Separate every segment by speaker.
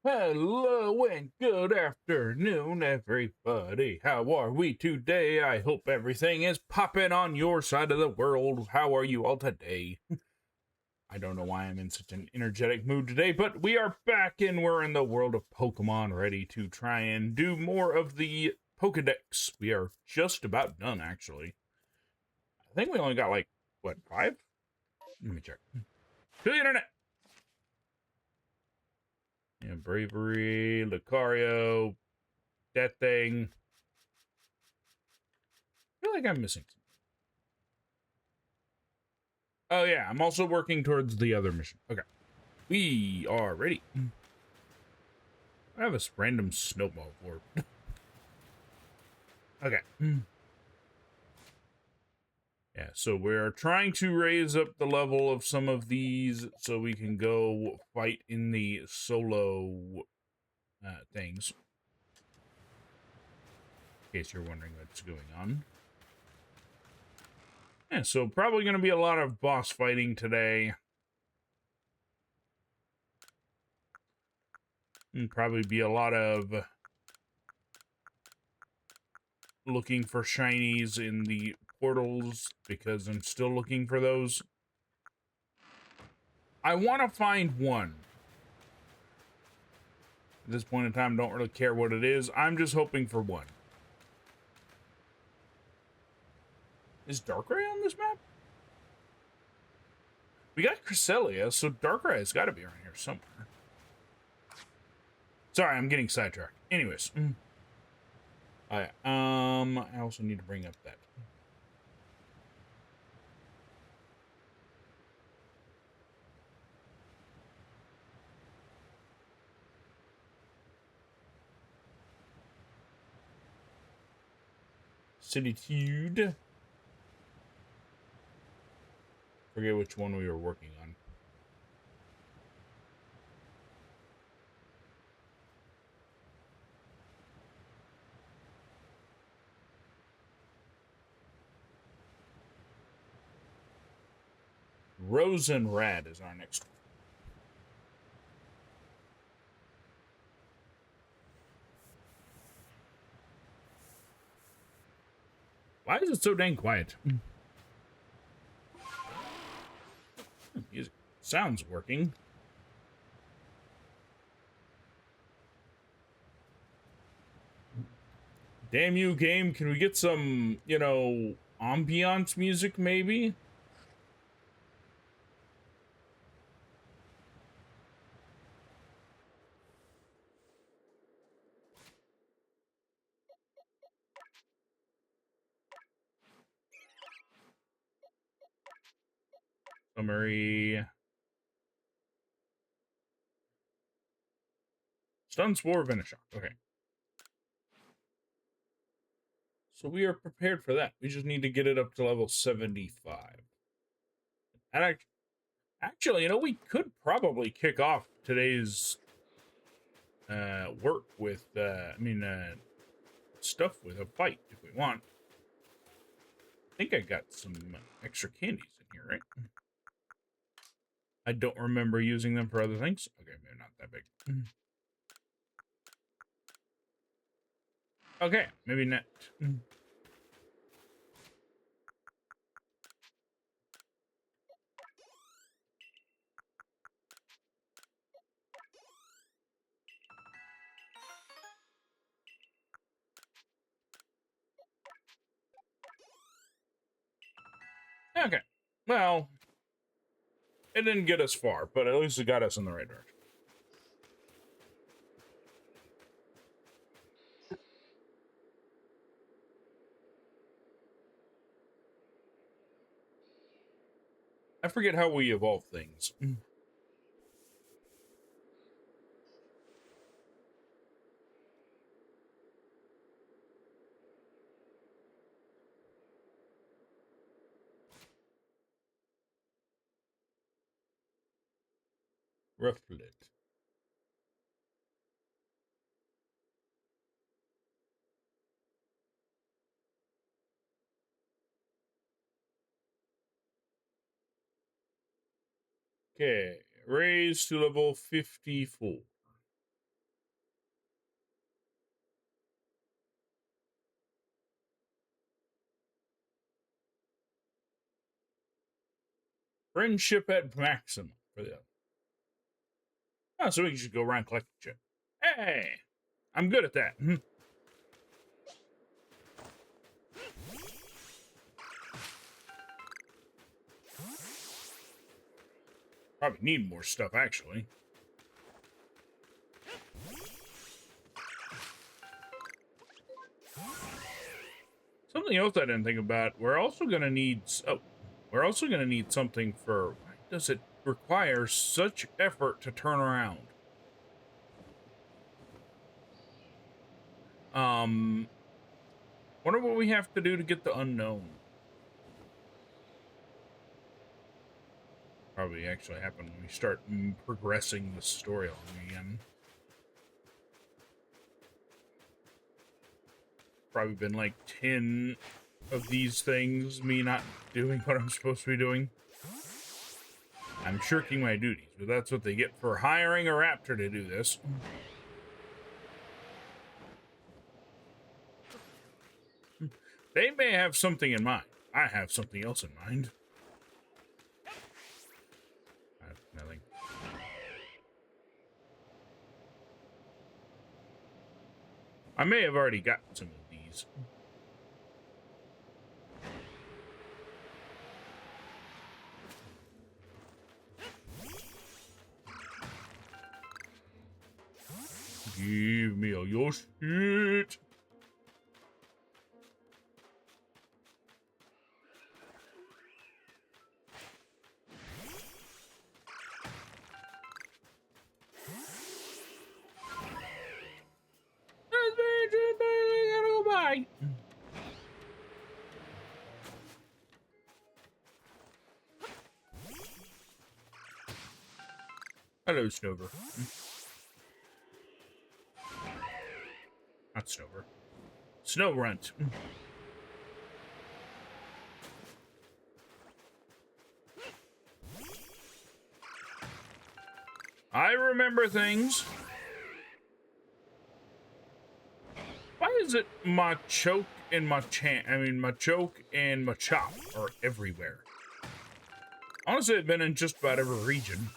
Speaker 1: Hello and good afternoon, everybody. How are we today? I hope everything is popping on your side of the world. How are you all today? I don't know why I'm in such an energetic mood today, but we are back and we're in the world of Pokemon, ready to try and do more of the Pokedex. We are just about done, actually. I think we only got like, what, 5? Let me check. To the internet! Yeah, Bravery, Lucario, that thing. I feel like I'm missing something. Oh, yeah, I'm also working towards the other mission. Okay. We are ready. I have a random snowball orb. Okay. Yeah, so we're trying to raise up the level of some of these so we can go fight in the solo things. In case you're wondering what's going on. Yeah, so probably going to be a lot of boss fighting today. And probably be a lot of looking for shinies in the portals because I'm still looking for those. I want to find one. At this point in time, don't really care what it is. I'm just hoping for one. Is Darkrai on this map? We got Cresselia, so Darkrai has got to be around here somewhere. Sorry, I'm getting sidetracked. Anyways. I also need to bring up that. Citytude. Forget which one we were working on. Rosenrad is our next one. Why is it so dang quiet? Music sounds working. Damn you, game. Can we get some, ambiance music, maybe? Summary. Stun Spore, Venoshock. Okay. So we are prepared for that. We just need to get it up to level 75. And actually, we could probably kick off today's work with, stuff with a fight if we want. I think I got some extra candies in here, right? I don't remember using them for other things. Okay, maybe not that big. Okay, maybe not. Okay, well, it didn't get us far, but at least it got us in the right direction. I forget how we evolve things. Rufflet. Okay, raise to level 54. Friendship at maximum for them. Oh, so we can just go around collecting shit. Hey! I'm good at that. Probably need more stuff, actually. Something else I didn't think about. We're also gonna need. Oh, we're also gonna need something for. Why does it require such effort to turn around? Wonder what we have to do to get the unknown. Probably actually happen when we start progressing the story along again. Probably been like 10 of these things, me not doing what I'm supposed to be doing. I'm shirking my duties, but that's what they get for hiring a raptor to do this. They may have something in mind. I have something else in mind. I have nothing. I may have already gotten some of these. Give me all your shit. Bye. Hello, Snover. Not Snover. Snow Runt. I remember things. Why is it Machoke and Machoke and Machop are everywhere? Honestly, I've been in just about every region.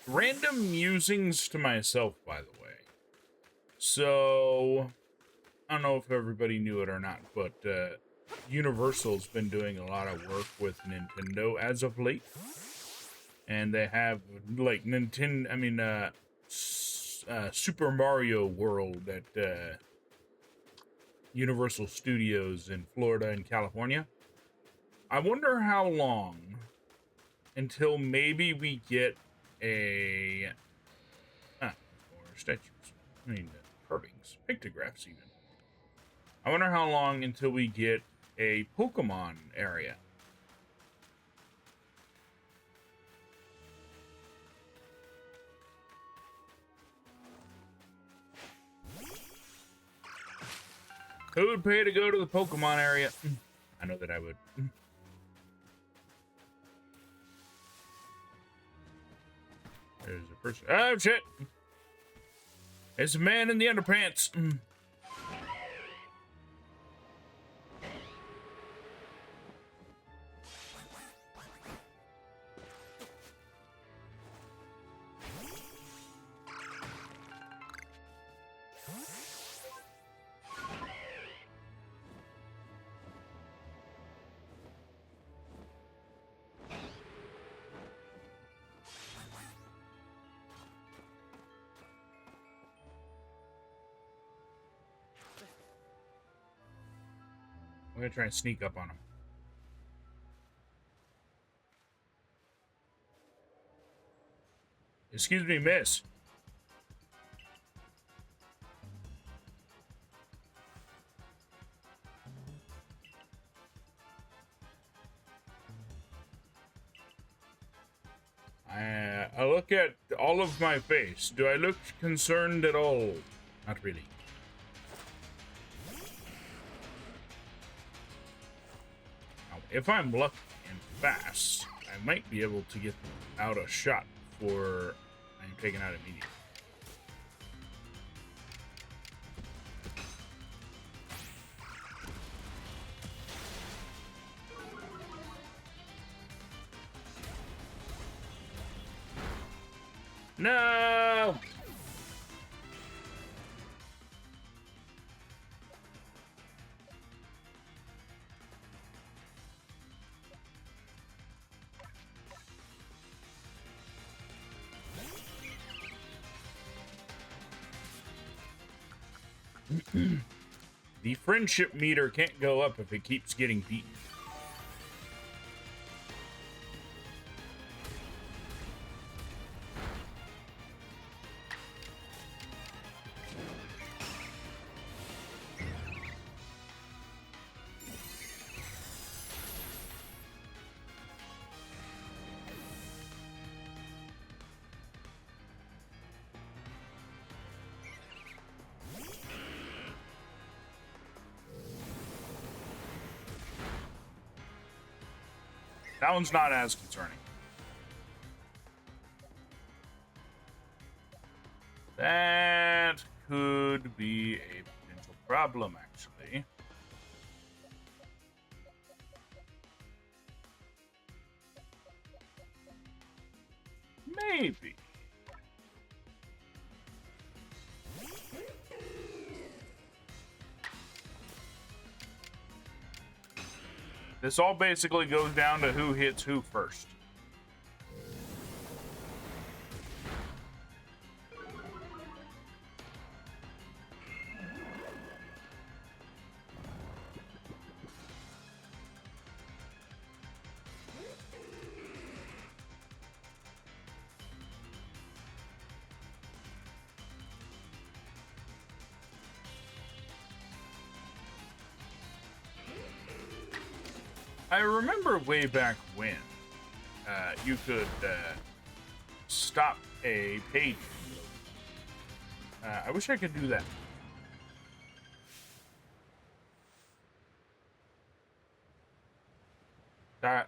Speaker 1: Random musings to myself, by the way. So, I don't know if everybody knew it or not, but Universal's been doing a lot of work with Nintendo as of late. And they have, like, Super Mario World at Universal Studios in Florida and California. I wonder how long until maybe we get or statues. Carvings, pictographs even. I wonder how long until we get a Pokemon area. Who would pay to go to the Pokemon area? I know that I would. There's a person. Oh, shit! It's a man in the underpants. I'm gonna try and sneak up on him. Excuse me, miss. I look at all of my face. Do I look concerned at all? Not really. if I'm lucky and fast, I might be able to get out a shot before I'm taken out immediately. No! The friendship meter can't go up if it keeps getting beaten. That one's not as concerning. That could be a potential problem, actually. Maybe. This all basically goes down to who hits who first. I remember way back when you could stop a page. I wish I could do that.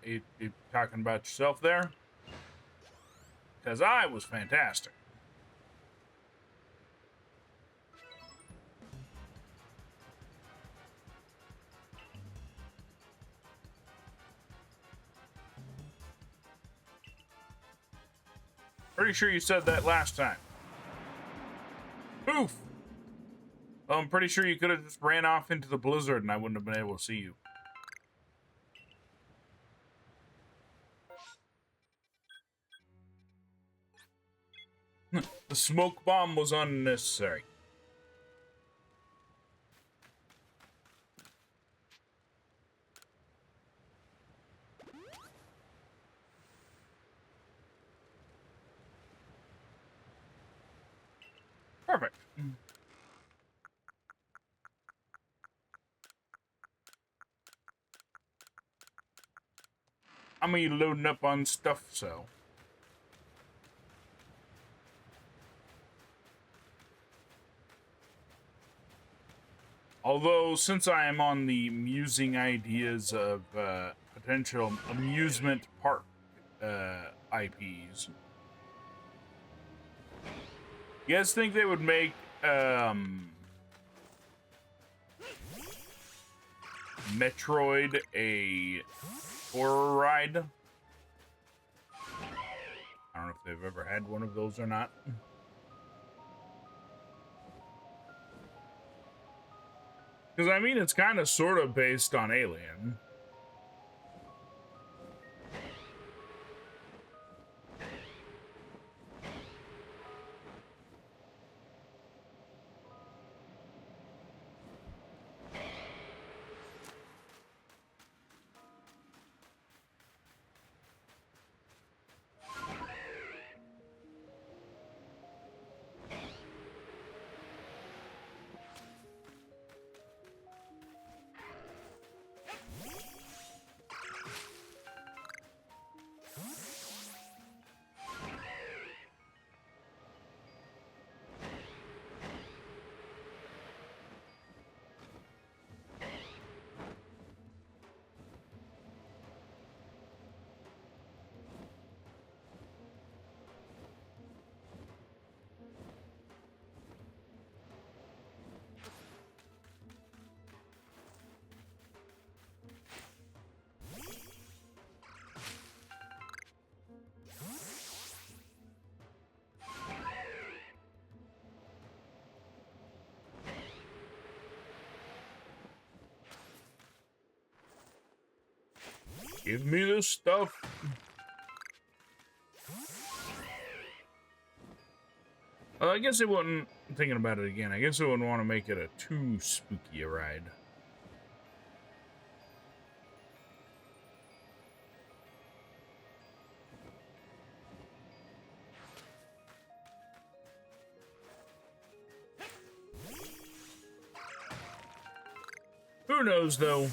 Speaker 1: You talking about yourself there? Because I was fantastic. Pretty sure you said that last time. Poof! Well, I'm pretty sure you could have just ran off into the blizzard and I wouldn't have been able to see you. The smoke bomb was unnecessary. Perfect. I'm gonna be loading up on stuff, so. Although, since I am on the musing ideas of potential amusement park IPs, you guys think they would make Metroid a horror ride? I don't know if they've ever had one of those or not. Because, I mean, it's kind of sort of based on Alien. Give me this stuff. I guess it wouldn't, thinking about it again, I guess I wouldn't want to make it a too spooky a ride. Who knows, though?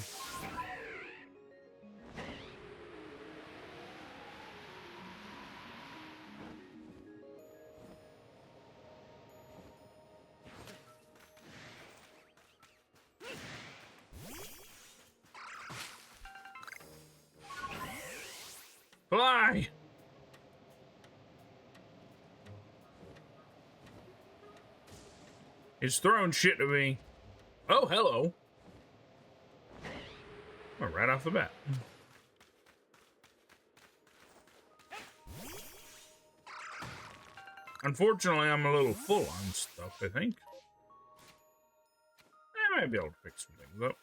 Speaker 1: Fly! It's throwing shit to me. Oh, hello. Oh, right off the bat. Unfortunately, I'm a little full on stuff, I think. I might be able to pick some things up.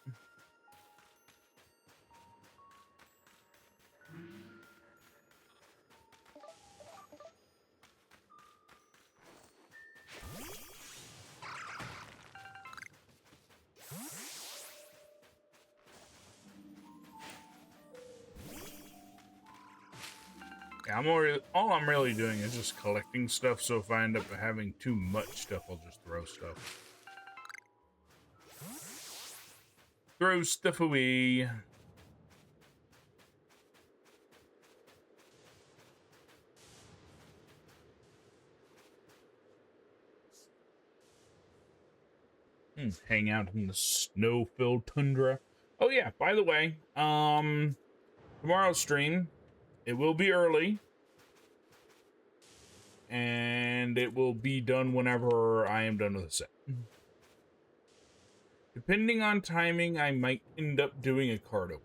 Speaker 1: Yeah, all I'm really doing is just collecting stuff, so if I end up having too much stuff, I'll just throw stuff. Throw stuff away. Hang out in the snow-filled tundra. Oh yeah, by the way, tomorrow's stream, it will be early. And it will be done whenever I am done with the set. Depending on timing, I might end up doing a card open.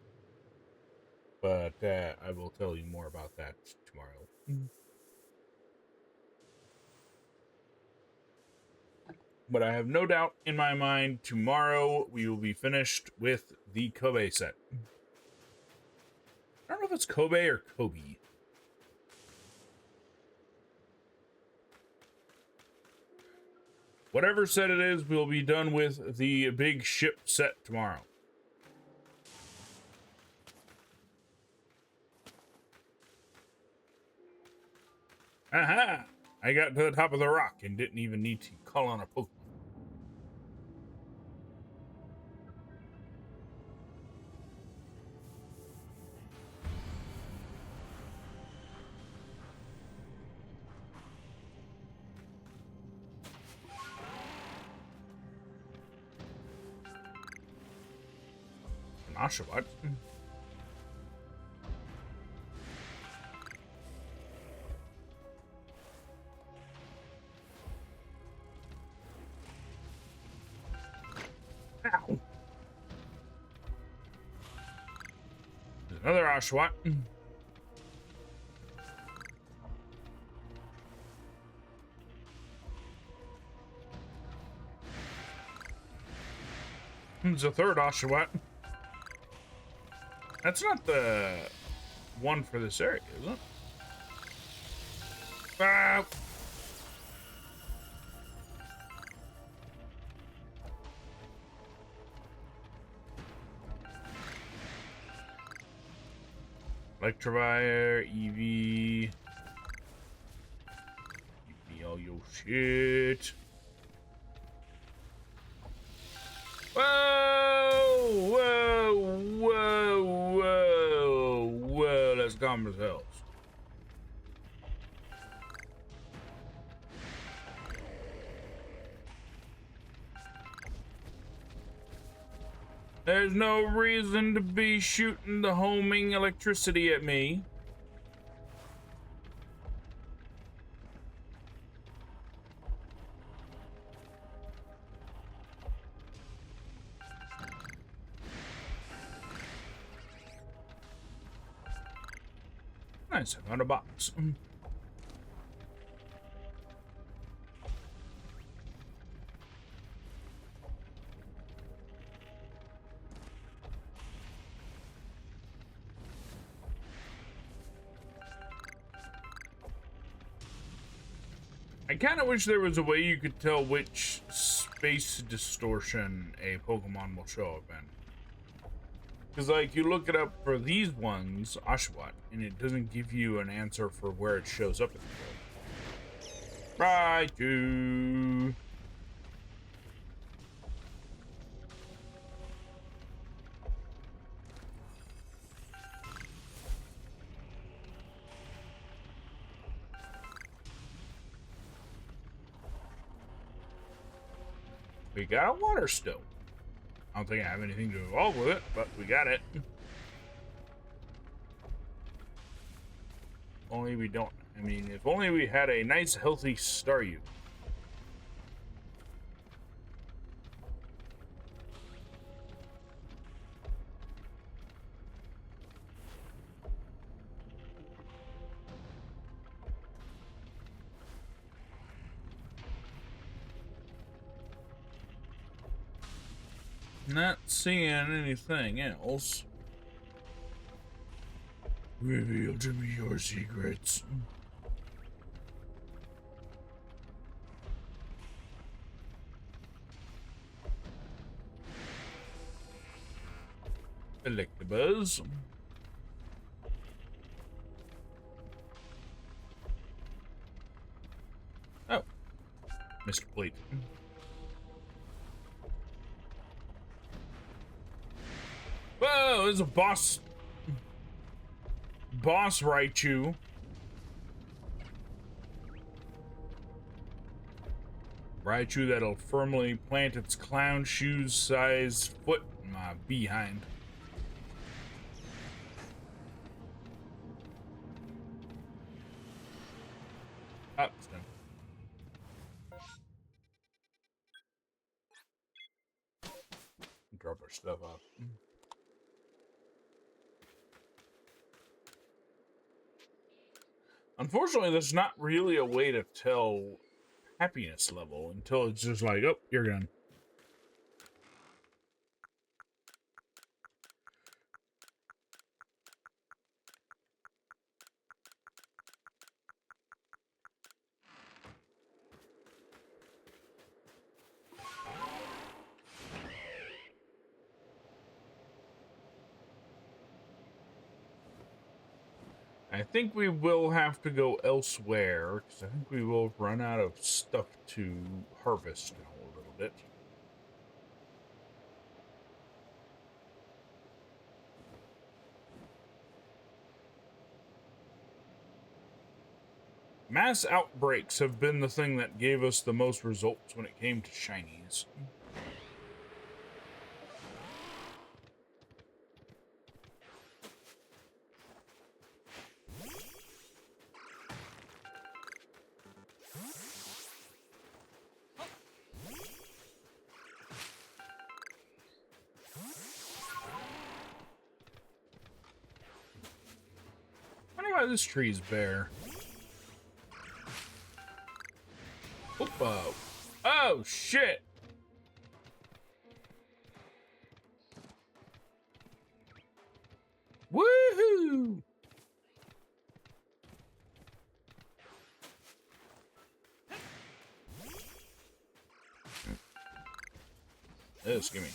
Speaker 1: But I will tell you more about that tomorrow. But I have no doubt in my mind, tomorrow we will be finished with the Kobe set. I don't know if it's Kobe or Kobe. Whatever set it is, we'll be done with the big ship set tomorrow. Aha! I got to the top of the rock and didn't even need to call on a Pokemon. Oshawott. Ow. There's another Oshawott. There's a third Oshawott. That's not the one for this area, is it? Ah! Electivire, Eevee. Give me all your shit. Whoa! Whoa! Whoa! Whoa! Whoa! That's Gomber's Hills. There's no reason to be shooting the homing electricity at me. Nice, I found a box. I kind of wish there was a way you could tell which space distortion a Pokemon will show up in. Because, like, you look it up for these ones, Oshawott, and it doesn't give you an answer for where it shows up in the world. Raichu! We got a Water Stone. I don't think I have anything to evolve with it, but we got it. Only we don't. I mean, if only we had a nice, healthy Staryu. Not seeing anything else. Reveal to me your secrets. Electabuzz. Oh, Mr. Plate. Whoa, there's a boss Raichu. Raichu that'll firmly plant its clown shoes-sized foot in my behind. Up, oh, drop our stuff off. Unfortunately, there's not really a way to tell happiness level until it's just like, oh, you're gone. I think we will have to go elsewhere, because I think we will run out of stuff to harvest in a little bit. Mass outbreaks have been the thing that gave us the most results when it came to shinies. I wonder why this tree's bare. Oop-oh. Oh, shit! Woohoo! This, gimme.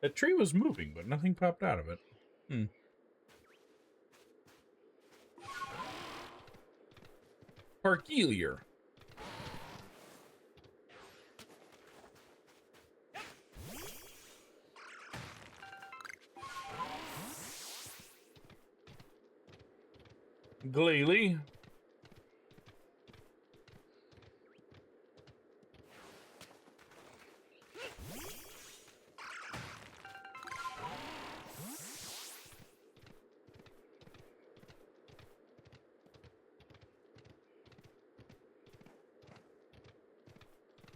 Speaker 1: The tree was moving, but nothing popped out of it. Parkelier. Glalie.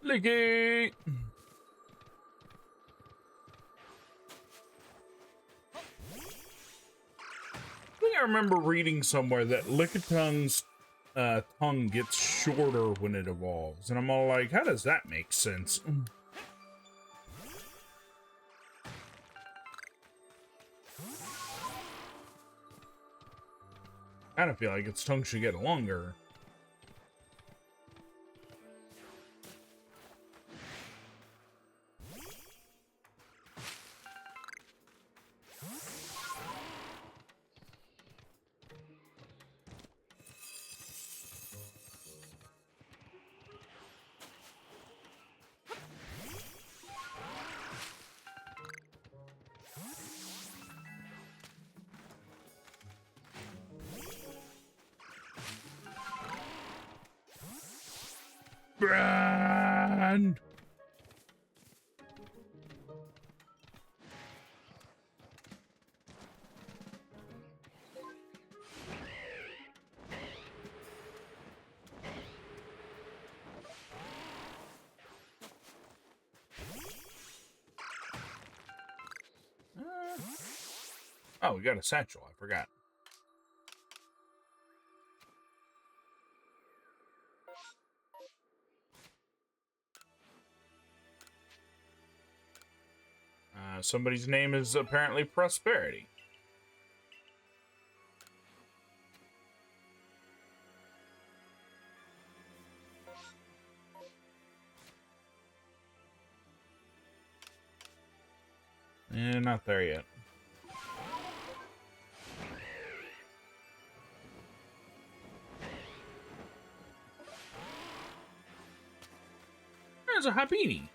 Speaker 1: Licky. remember reading somewhere that Lickitung's tongue gets shorter when it evolves. And I'm all like, how does that make sense? I kind of feel like its tongue should get longer. Brand. Oh, we got a satchel. I forgot. Somebody's name is apparently Prosperity. Not there yet. There's a Happiny.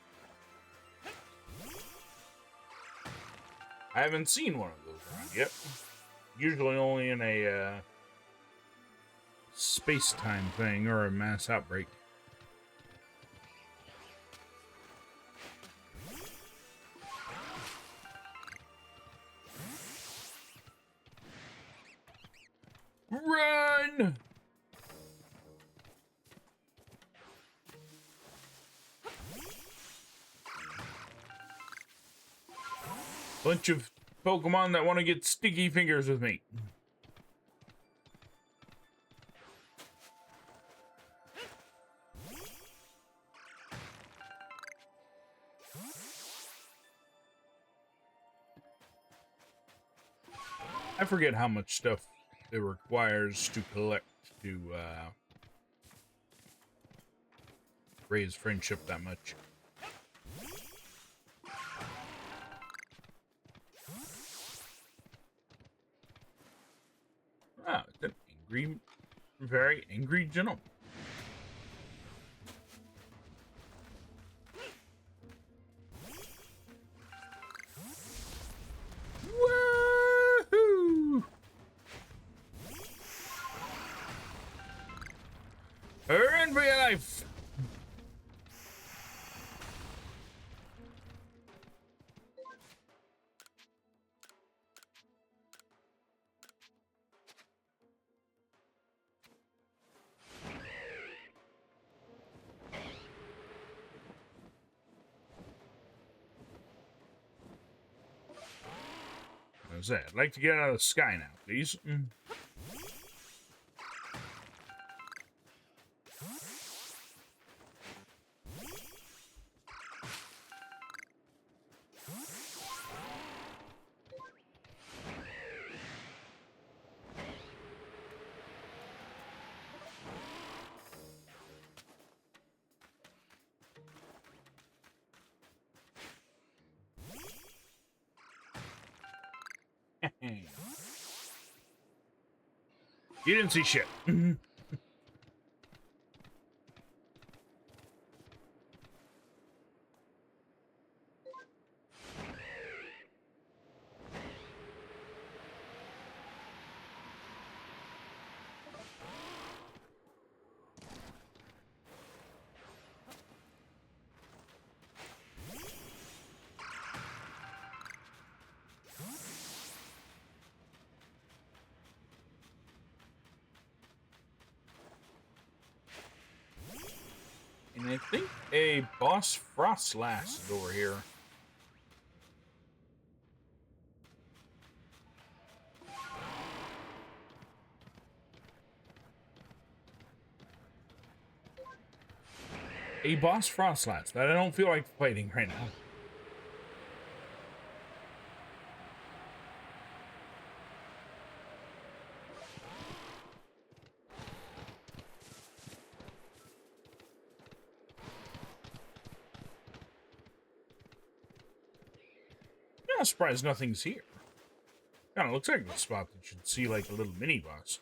Speaker 1: I haven't seen one of those around yet. Usually only in a space-time thing or a mass outbreak. Run! Bunch of Pokemon that want to get sticky fingers with me. I forget how much stuff it requires to collect to raise friendship that much. Ah, it's an angry, very angry gentleman. Woohoo! Run for your life! How's that? I'd like to get out of the sky now, please. You didn't see shit. And I think a boss Frostlass is over here. A boss Frostlats that I don't feel like fighting right now. Yeah, I'm surprised nothing's here. Kinda looks like a spot that you'd see like a little mini boss.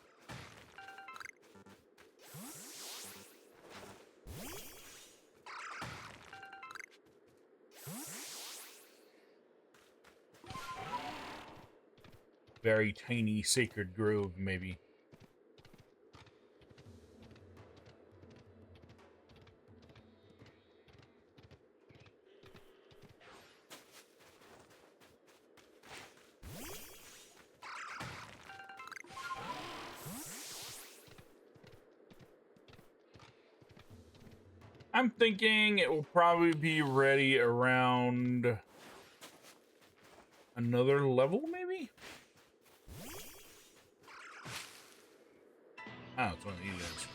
Speaker 1: Very tiny sacred grove, maybe. I'm thinking it will probably be ready around another level, maybe? Oh, it's one of these guys.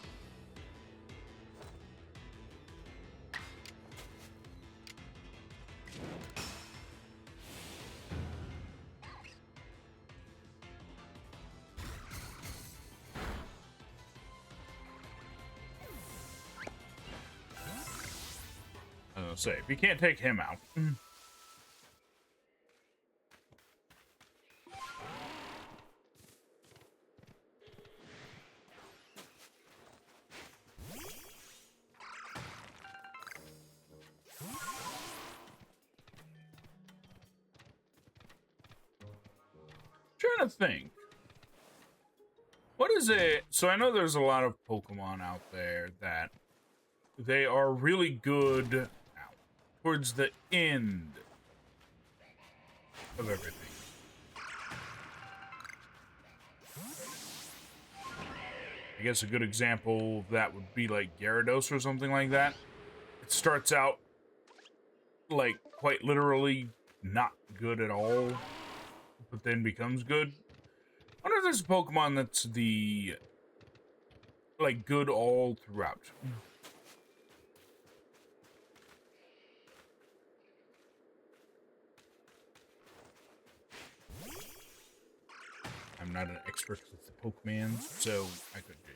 Speaker 1: I was gonna say, if you can't take him out. Trying to think. What is it? So I know there's a lot of Pokemon out there that they are really good towards the end of everything. I guess a good example of that would be like Gyarados or something like that. It starts out like quite literally not good at all, but then becomes good. I wonder if there's a Pokemon that's the like good all throughout. I'm not an expert with the Pokemon, so I could do.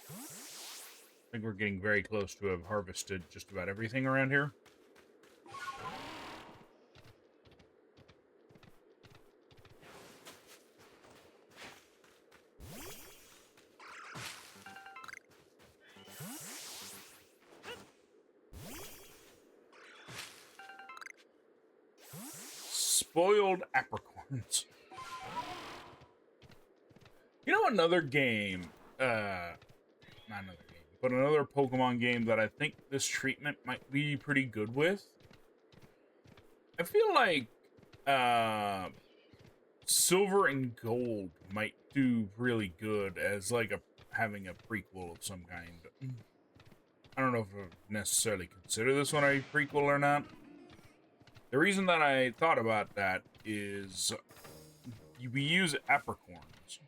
Speaker 1: I think we're getting very close to have harvested just about everything around here. Spoiled apricorns. You know, another game, not another game, but another Pokemon game that I think this treatment might be pretty good with. I feel like Silver and Gold might do really good as like having a prequel of some kind. I don't know if I would necessarily consider this one a prequel or not. The reason that I thought about that is we use apricorns.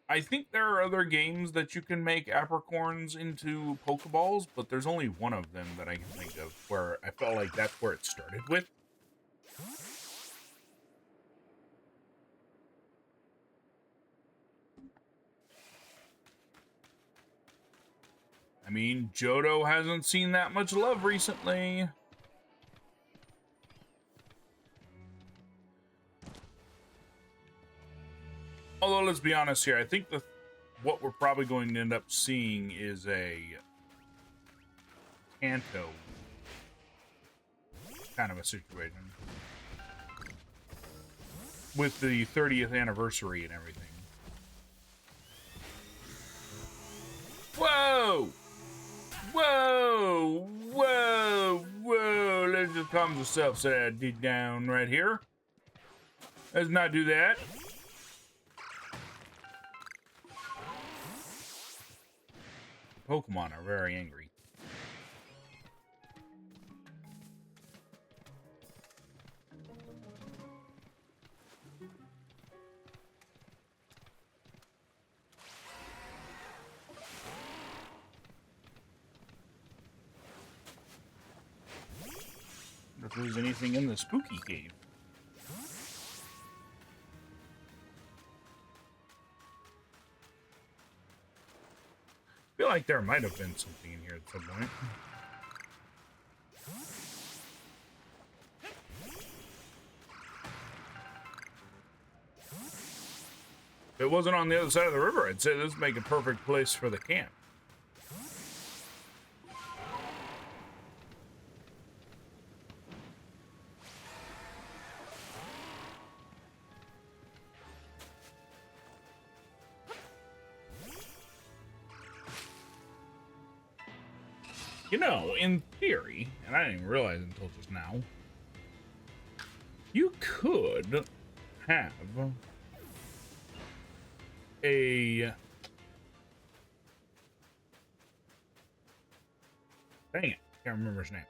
Speaker 1: I think there are other games that you can make apricorns into Pokeballs, but there's only one of them that I can think of where I felt like that's where it started with. I mean, Johto hasn't seen that much love recently. Although, let's be honest here, I think what we're probably going to end up seeing is a Kanto kind of a situation. With the 30th anniversary and everything. Whoa! Whoa! Whoa! Whoa! Let's just calm yourself, so deep down right here. Let's not do that. Pokemon are very angry. If there's anything in the spooky cave. I feel like there might have been something in here at some point. If it wasn't on the other side of the river, I'd say this would make a perfect place for the camp. You know, in theory, and I didn't even realize until just now, you could have a... Dang it, can't remember his name.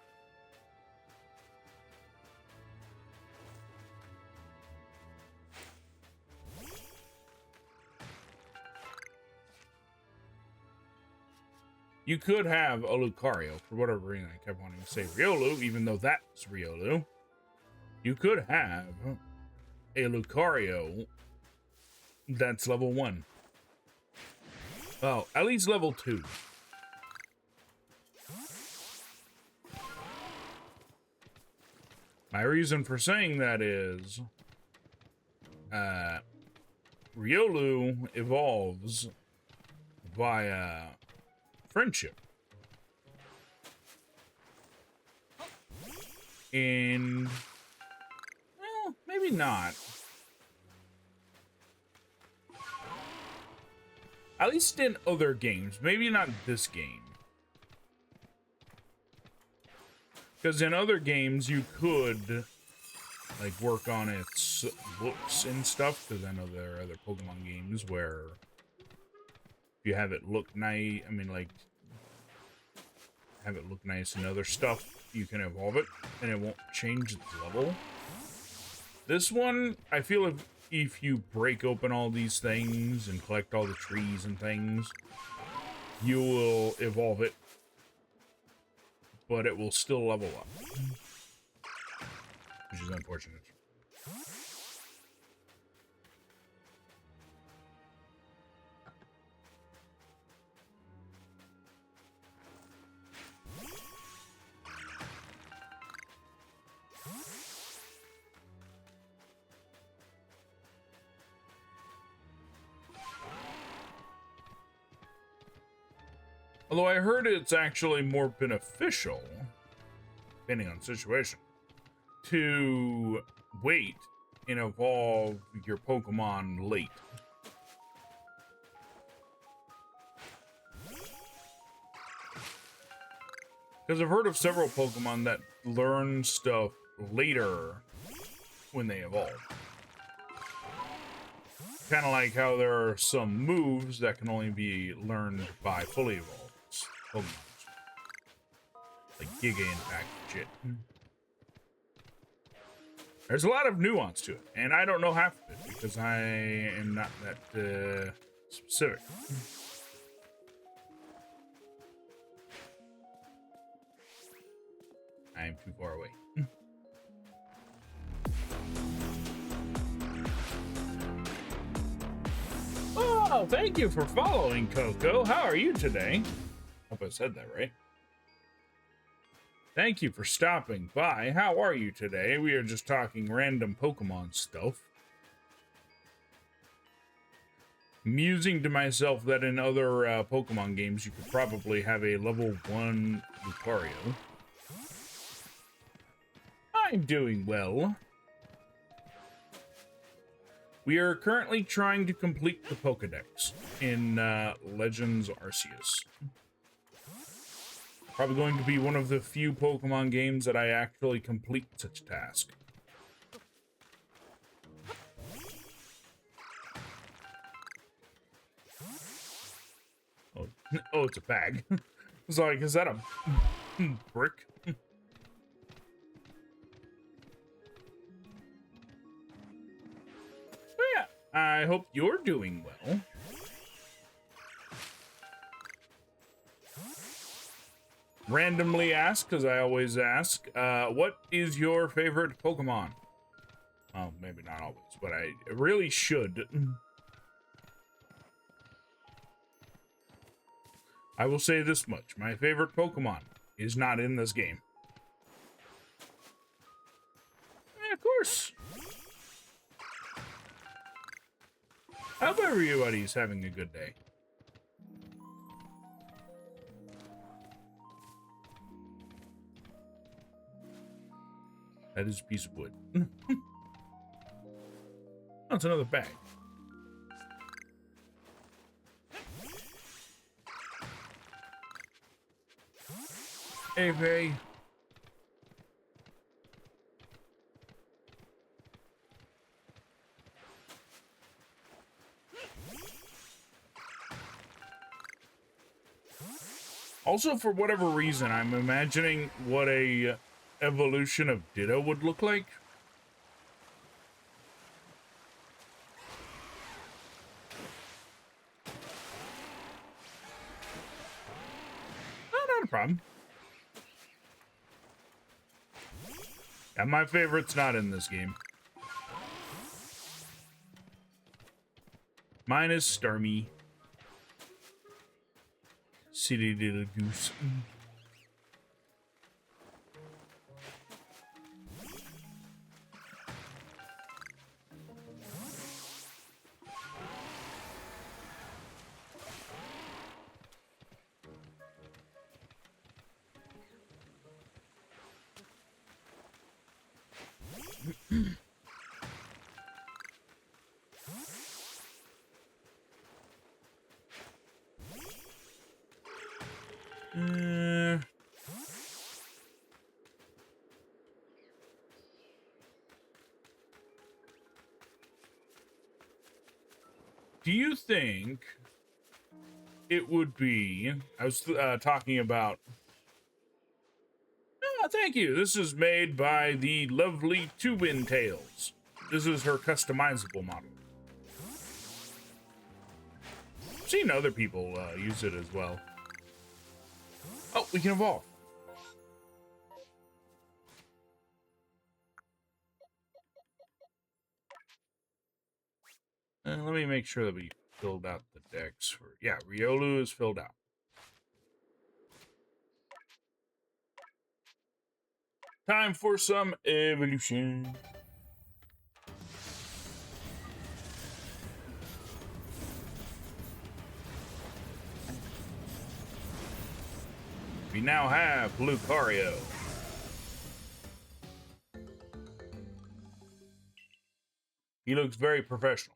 Speaker 1: You could have a Lucario, for whatever reason I kept wanting to say Riolu, even though that's Riolu. You could have a Lucario that's level 1. Well, at least level 2. My reason for saying that is Riolu evolves via friendship. And, well, maybe not. At least in other games. Maybe not this game. Because in other games, you could, like, work on its looks and stuff. Because I know there are other Pokemon games where if you have it look nice, I mean, like, have it look nice and other stuff, you can evolve it, and it won't change its level. This one, I feel if you break open all these things and collect all the trees and things, you will evolve it, but it will still level up, which is unfortunate. Although I heard it's actually more beneficial, depending on the situation, to wait and evolve your Pokemon late. Because I've heard of several Pokemon that learn stuff later when they evolve. Kind of like how there are some moves that can only be learned by fully evolved Pokemon. Like Giga Impact shit. There's a lot of nuance to it, and I don't know half of it because I am not that specific. I am too far away. Oh, thank you for following, Coco. How are you today? Hope I said that right. Thank you for stopping by. How are you today? We are just talking random Pokemon stuff. Musing to myself that in other Pokemon games you could probably have a level 1 Lucario. I'm doing well. We are currently trying to complete the Pokedex in Legends Arceus. Probably going to be one of the few Pokemon games that I actually complete such a task. Oh, Oh, it's a bag. I was like, is that a brick? But yeah, I hope you're doing well. Randomly ask, because I always ask, what is your favorite Pokemon? Well, maybe not always, but I really should. I will say this much. My favorite Pokemon is not in this game. Of course. I hope everybody's having a good day. That is a piece of wood. That's another bag. Hey, Faye. Also, for whatever reason, I'm imagining what a evolution of Ditto would look like. Oh, not a problem. Yeah, my favorite's not in this game. Mine is Starmie. City little goose. Do you think it would be... I was talking about... Oh, thank you. This is made by the lovely Tubin Tales. This is her customizable model. I've seen other people use it as well. Oh, we can evolve. And let me make sure that we filled out the decks for... Yeah, Riolu is filled out. Time for some evolution. We now have Lucario. He looks very professional.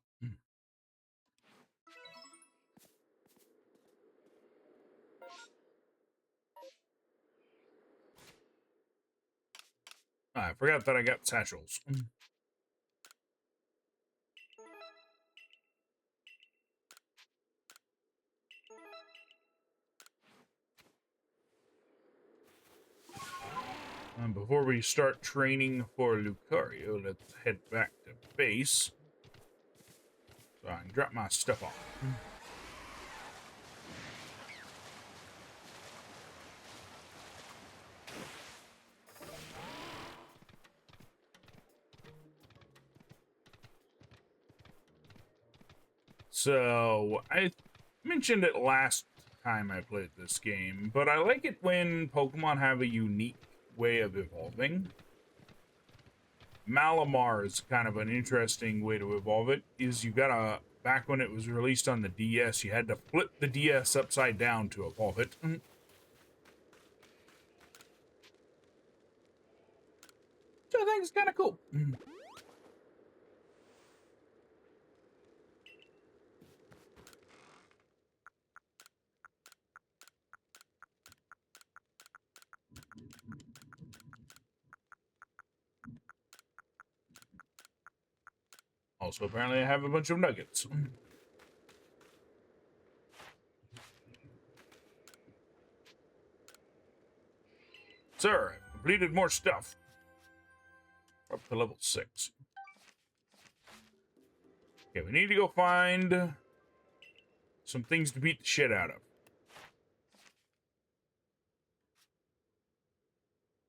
Speaker 1: I forgot that I got satchels. Before we start training for Lucario, let's head back to base so I can drop my stuff off. So, I mentioned it last time I played this game, but I like it when Pokemon have a unique way of evolving. Malamar is kind of an interesting way to evolve it. Is you gotta, back when it was released on the DS, you had to flip the DS upside down to evolve it. So I think it's kind of cool. Also, apparently I have a bunch of nuggets. Sir, I've completed more stuff. Up to level 6. Okay, we need to go find some things to beat the shit out of.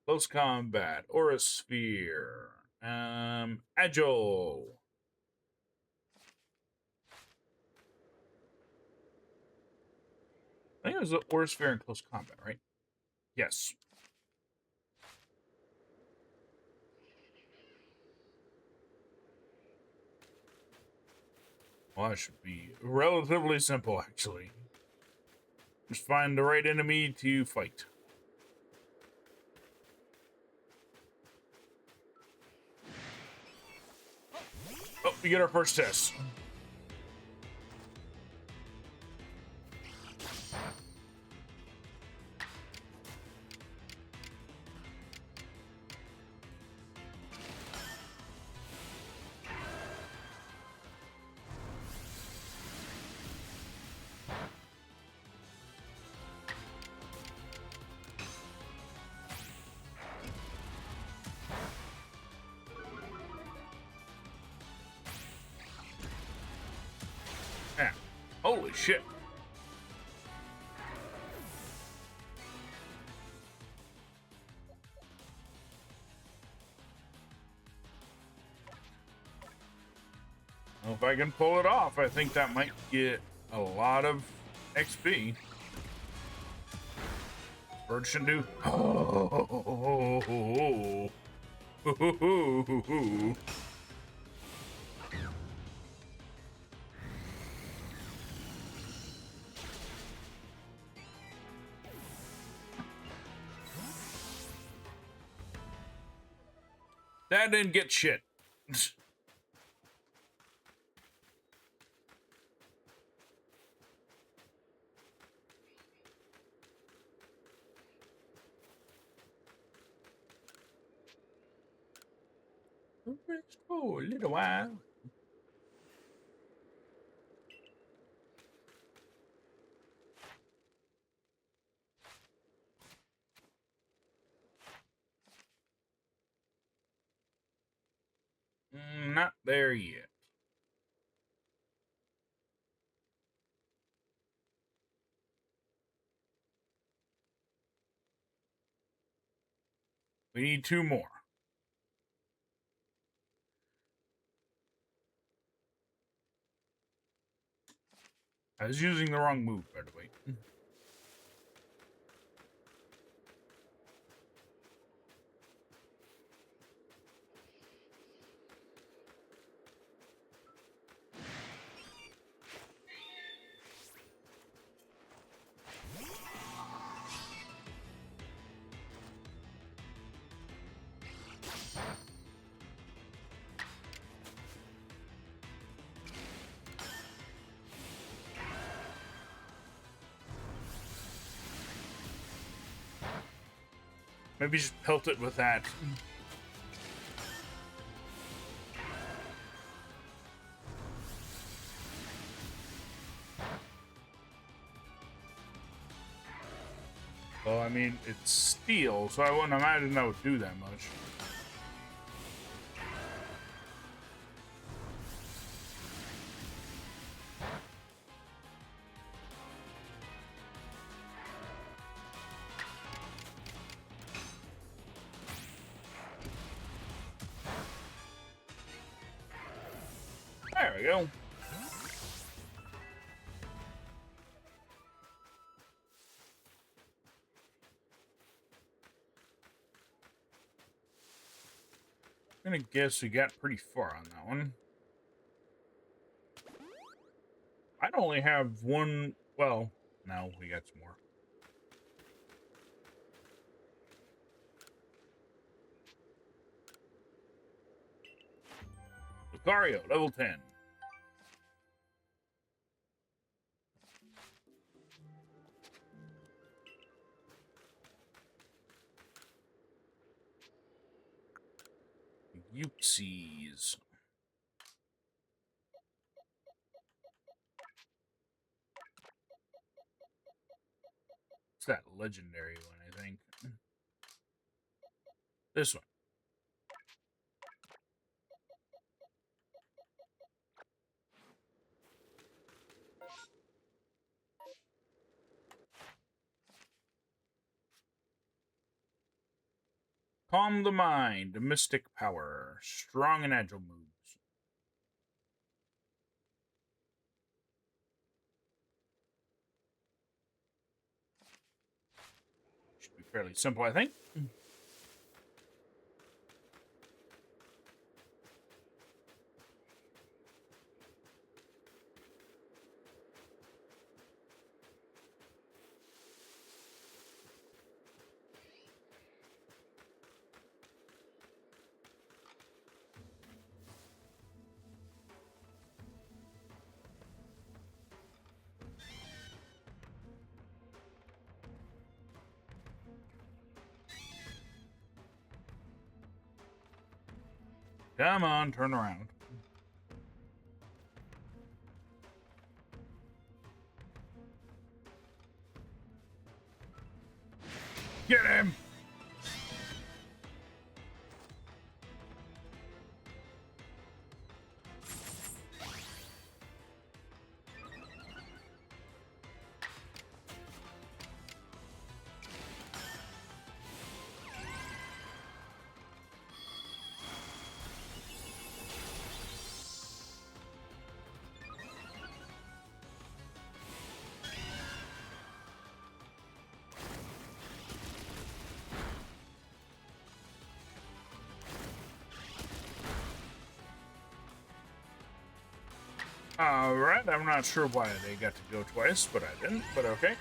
Speaker 1: Close combat, aura sphere, agile. I think it was the aura sphere in close combat, right? Yes. Well, that should be relatively simple, actually. Just find the right enemy to fight. Oh, we get our first test. Yeah. Holy shit. Well, if I can pull it off, I think that might get a lot of XP. Bird should do. That didn't get shit. Oh, a little while. Not there yet. We need 2 more. I was using the wrong move, by the way. Maybe just pelt it with that. Well, I mean, it's steel, so I wouldn't imagine that would do that much. There we go. I'm gonna guess we got pretty far on that one. I'd only have one. Well, no, we got some more. Lucario, level 10. Uxies. It's that legendary one, I think. This one. Calm the mind, mystic power, strong and agile moves. Should be fairly simple, I think. Come on, turn around. Get him! Alright, I'm not sure why they got to go twice, but I didn't, but okay.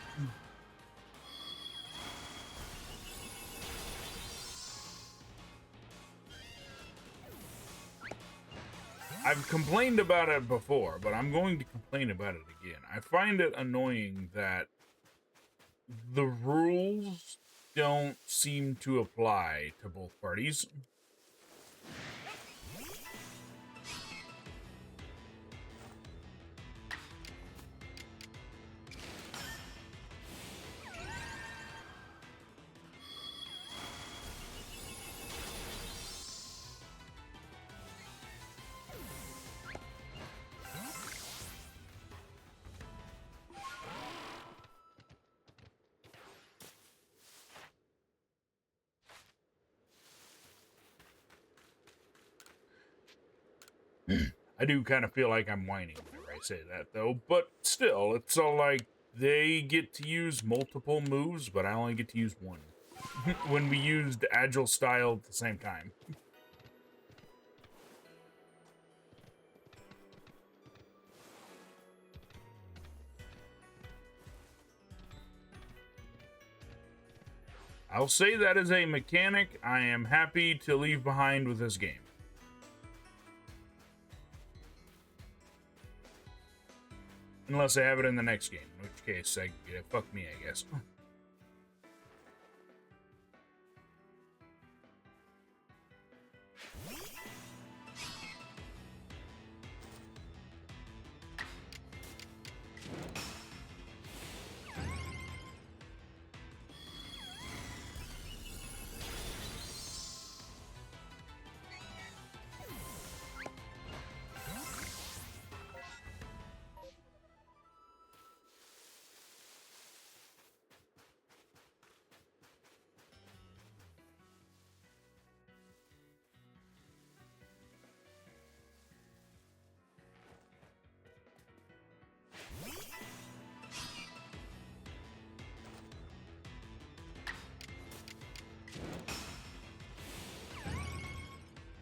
Speaker 1: I've complained about it before, but I'm going to complain about it again. I find it annoying that the rules don't seem to apply to both parties. I do kind of feel like I'm whining whenever I say that, though. But still, it's all like they get to use multiple moves, but I only get to use one. When we used agile style at the same time. I'll say that is a mechanic I am happy to leave behind with this game. Unless I have it in the next game, in which case, fuck me, I guess.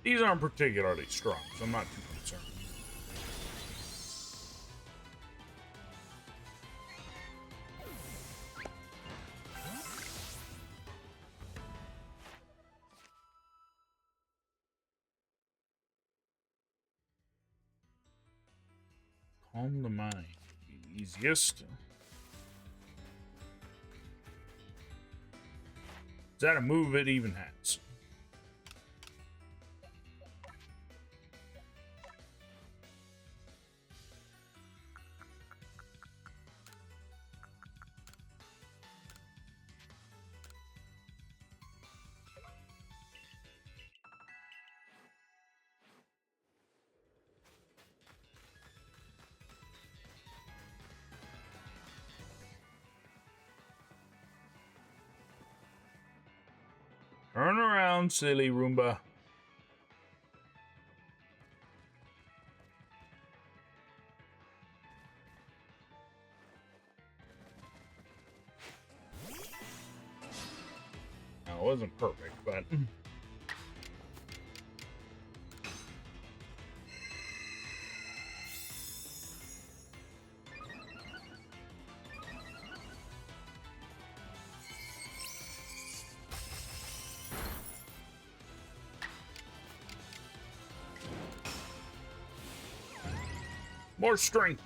Speaker 1: These aren't particularly strong, so I'm not too concerned. Calm the mind. The easiest. Is that a move it even has? Turn around, silly Roomba. No, it wasn't perfect, but... More strength.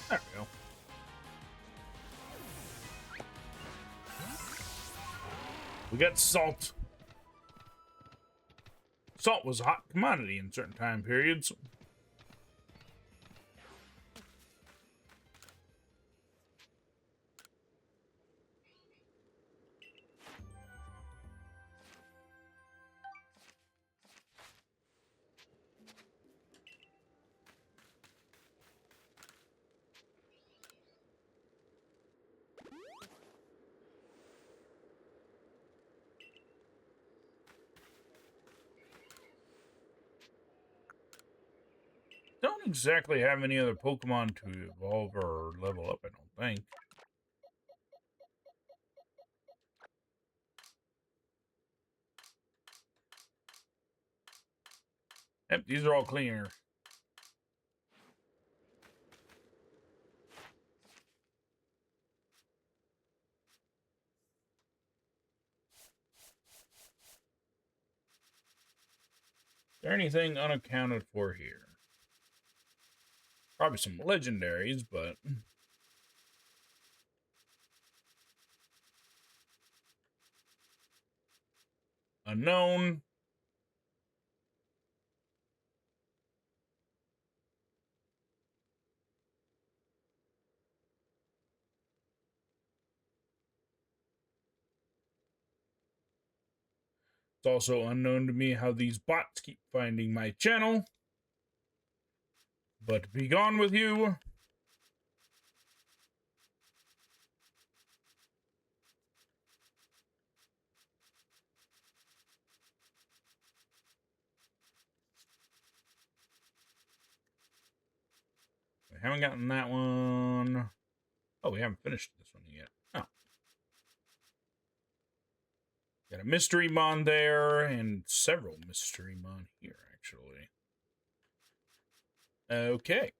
Speaker 1: There we go. We got salt. Salt was a hot commodity in certain time periods. Don't exactly have any other Pokemon to evolve or level up, I don't think. Yep, these are all cleaner. Is there anything unaccounted for here? Probably some legendaries, but... Unknown. It's also unknown to me how these bots keep finding my channel. But be gone with you. We haven't gotten that one. Oh, we haven't finished this one yet. Oh. Got a mystery mon there and several mystery mon here, actually. Okay.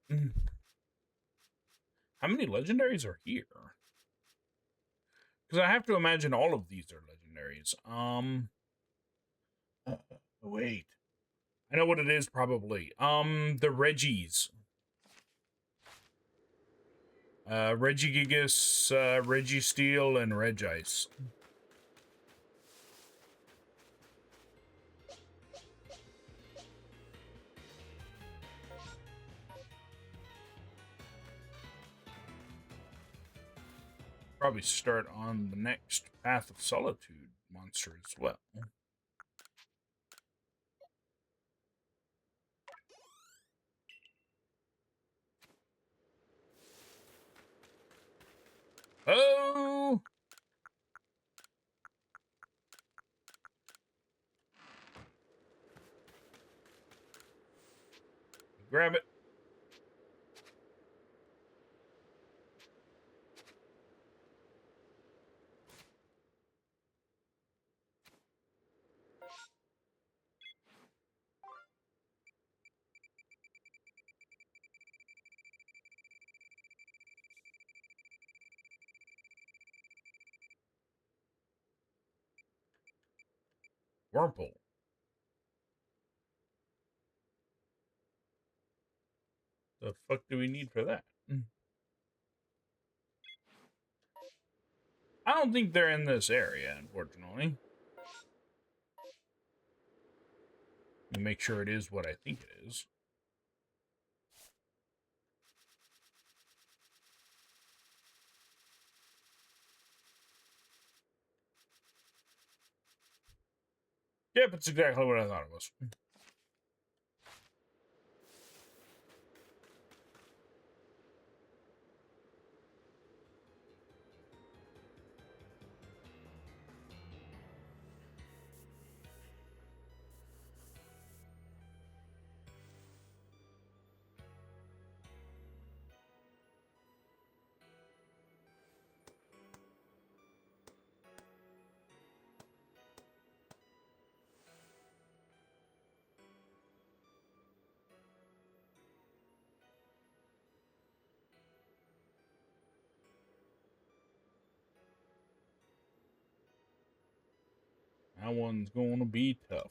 Speaker 1: How many legendaries are here? Because I have to imagine all of these are legendaries. Wait. I know what it is, probably. The Reggies. Regigigas, Registeel, and Regice. Probably start on the next Path of Solitude monster as well. Oh! Grab it. Wurmple. The fuck do we need for that? I don't think they're in this area, unfortunately. Let me make sure it is what I think it is. Yep, it's exactly what I thought it was. That one's going to be tough.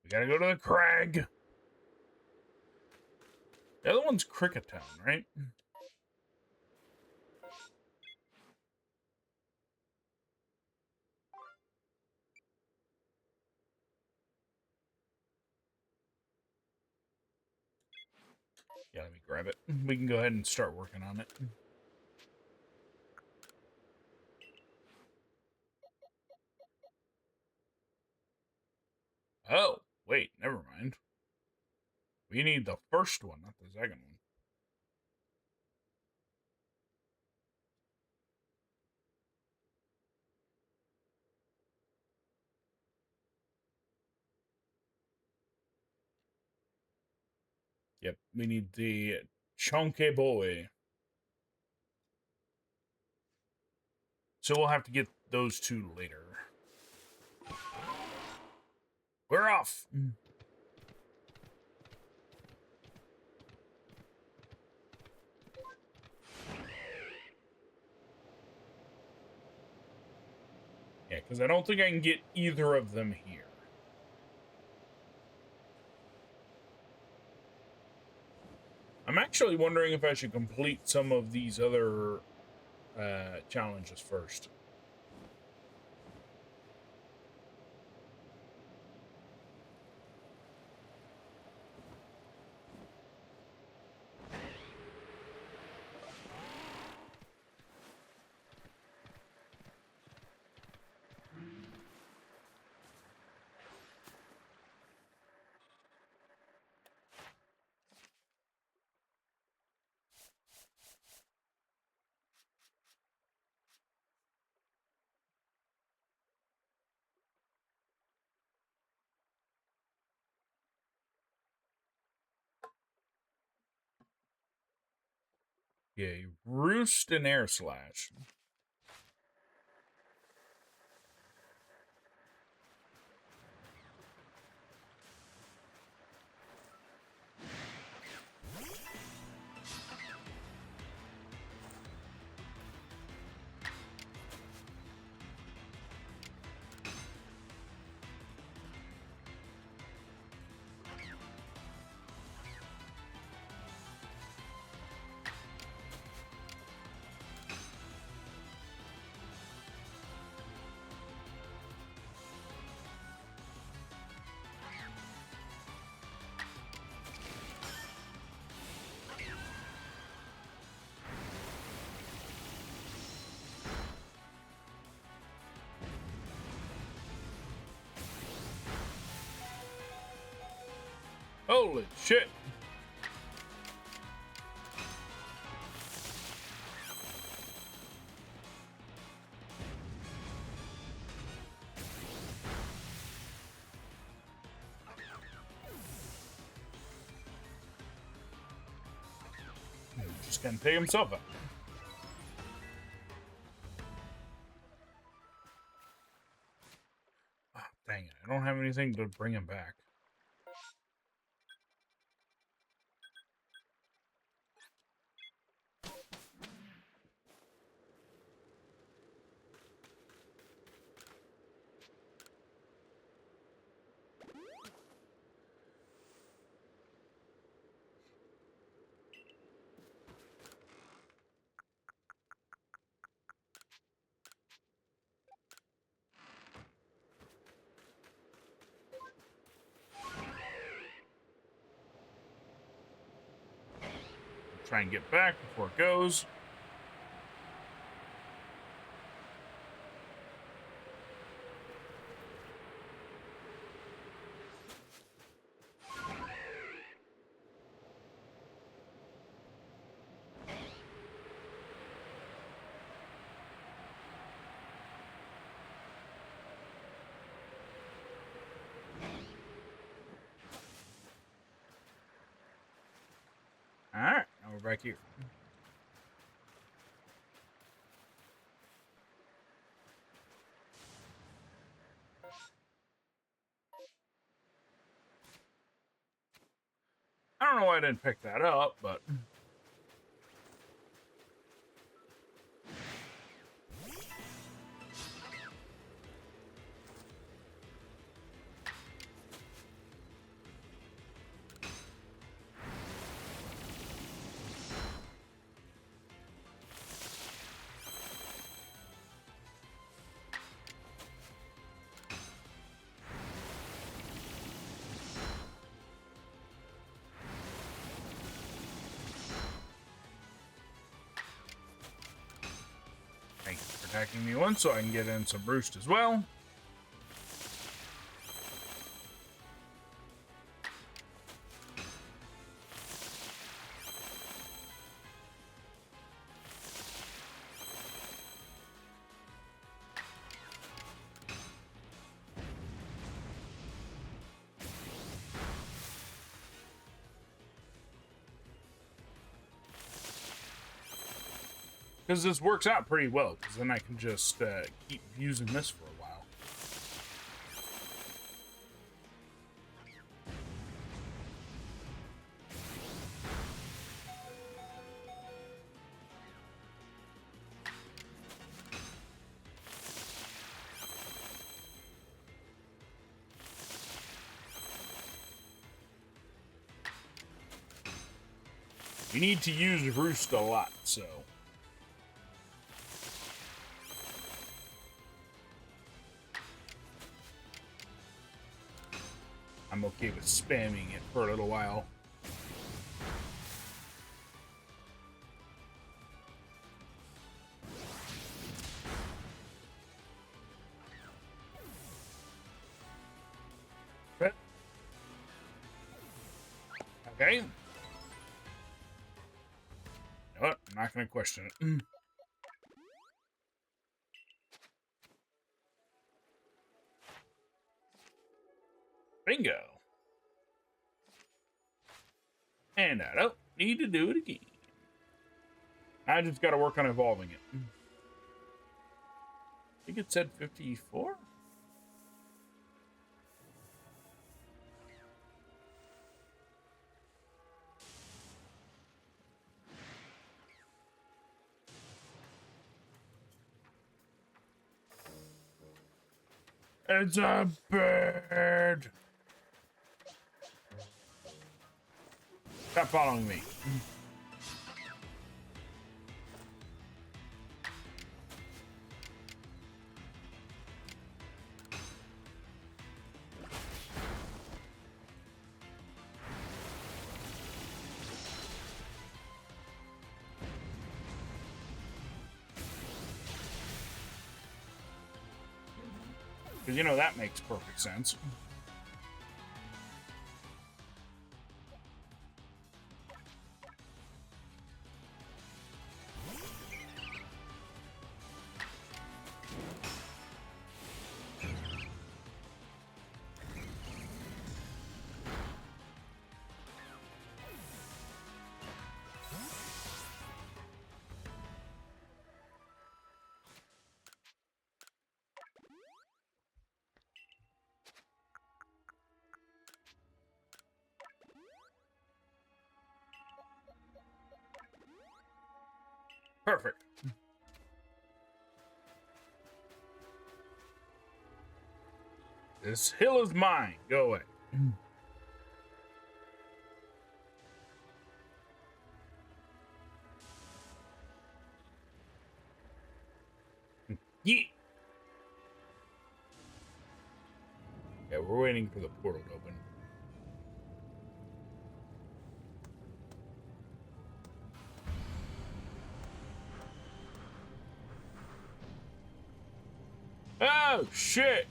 Speaker 1: We gotta go to the crag. The other one's Cricket Town, right? Yeah, let me grab it. We can go ahead and start working on it. Oh, wait, never mind. We need the first one, not the second one. Yep, we need the Chunky Boy. So we'll have to get those two later. We're off. Yeah, because I don't think I can get either of them here. I'm actually wondering if I should complete some of these other challenges first. Okay, Roost and Air Slash. Holy shit! Just gonna take himself out. Oh, dang it, I don't have anything to bring him back. try and get back before it goes. Alright, now we're back here. I don't know why I didn't pick that up, but... Thank you for attacking me once so I can get in some roost as well. Because this works out pretty well, because then I can just keep using this for a while. You need to use roost a lot, so... I'm okay with spamming it for a little while. Okay. You know what? I'm not going to question it. Bingo. And I don't need to do it again. I just got to work on evolving it. I think it said 54? It's a bird. Stop following me. Because, you know, that makes perfect sense. Perfect. This hill is mine. Go away. Yeah. Yeah, we're waiting for the portal to open. Oh, shit.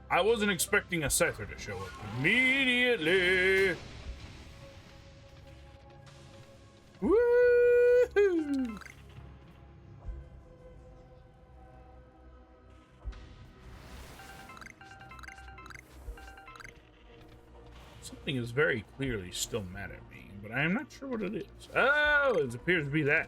Speaker 1: I wasn't expecting a Scyther to show up immediately. Woohoo! Something is very clearly still mad at me, but I am not sure what it is. Oh, it appears to be that.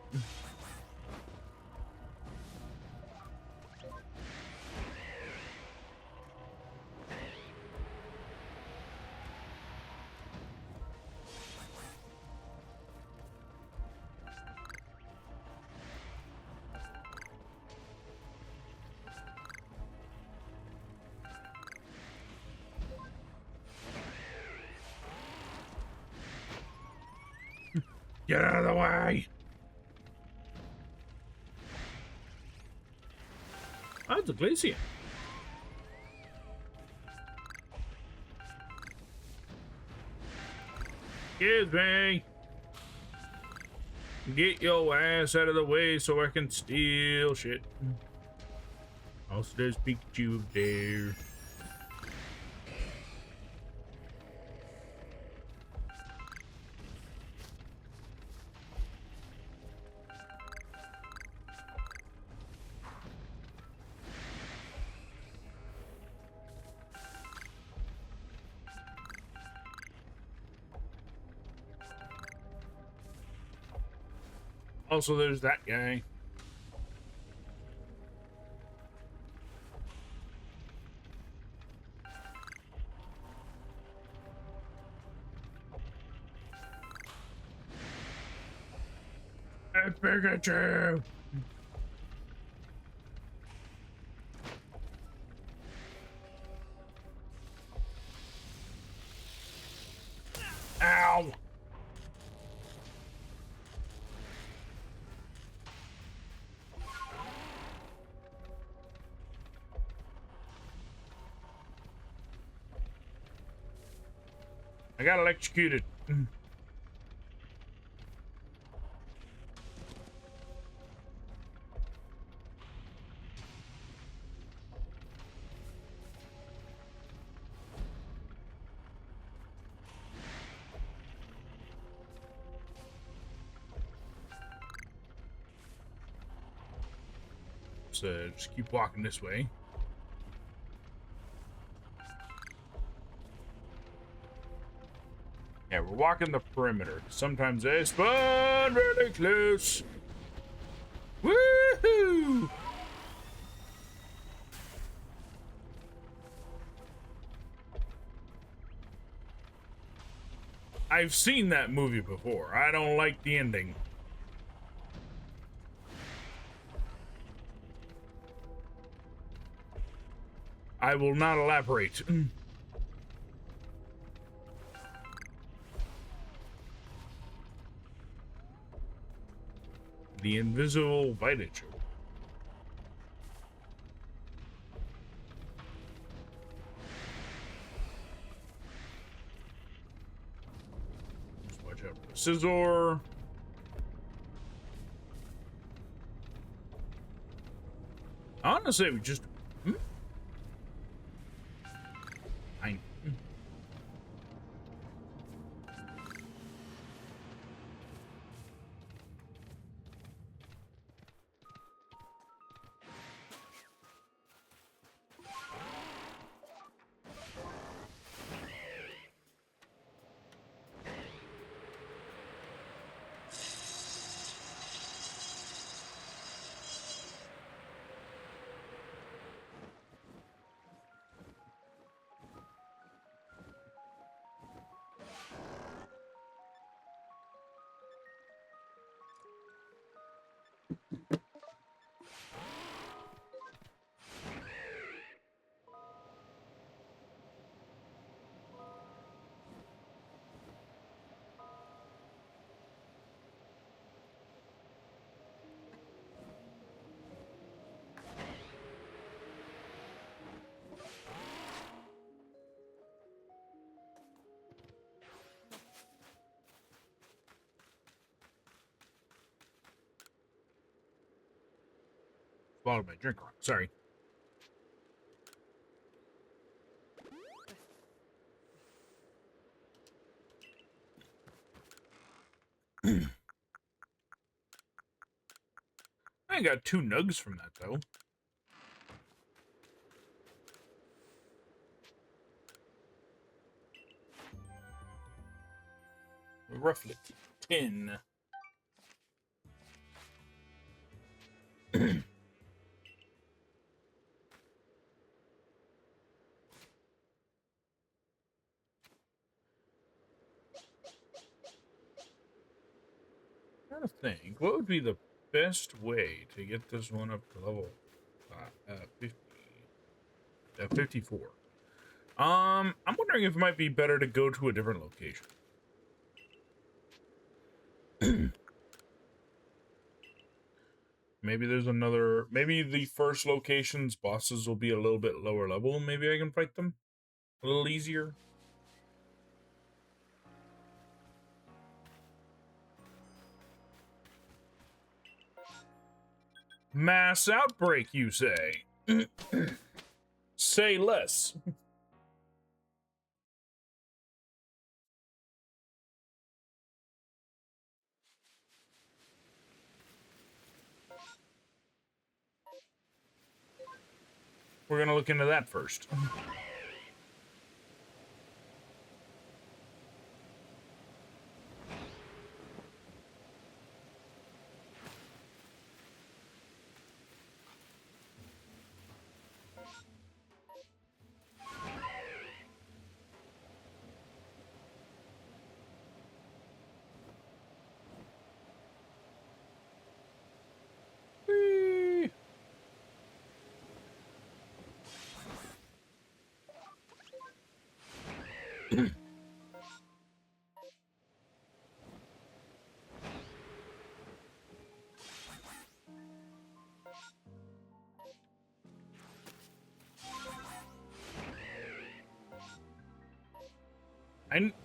Speaker 1: Get out of the way! Oh, it's a Glacier. Excuse me. Get your ass out of the way so I can steal shit. Also, there's Pikachu there. Also, there's that guy. That's Pikachu! Ow! I got electrocuted. So just keep walking this way. Yeah, we're walking the perimeter. Sometimes they spawn really close. Woohoo! I've seen that movie before. I don't like the ending. I will not elaborate. The invisible Vitager. Just watch out for the Scizor. Honestly, we just. Fine. swallowed my drink wrong. Sorry. I got 2 nugs from that, though. Roughly 10. Trying to think, what would be the best way to get this one up to level 50, 54? I'm wondering if it might be better to go to a different location. Maybe there's another. Maybe the first location's bosses will be a little bit lower level. Maybe I can fight them a little easier. Mass outbreak, you say? Say less. We're gonna look into that first. Whee!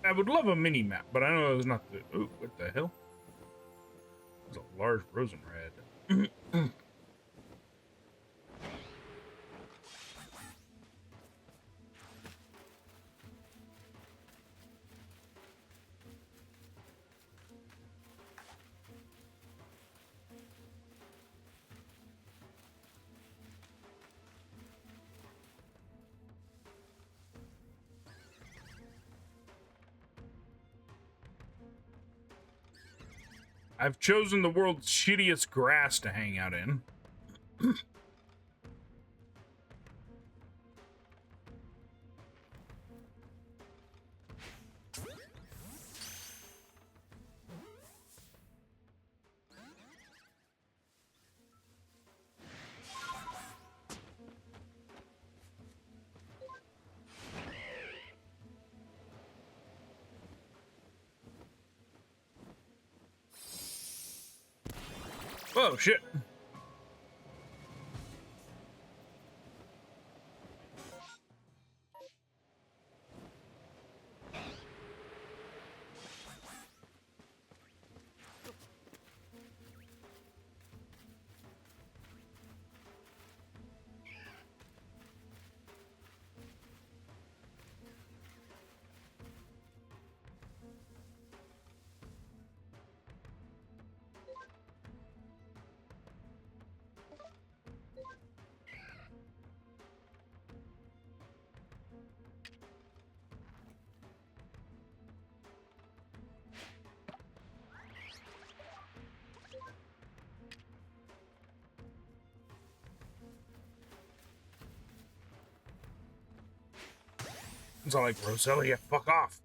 Speaker 1: I would love a mini map, but I know there's not the. Ooh, what the hell? There's a large Rosenrad. I've chosen the world's shittiest grass to hang out in. Oh, shit. It's all like, Roselia, fuck off.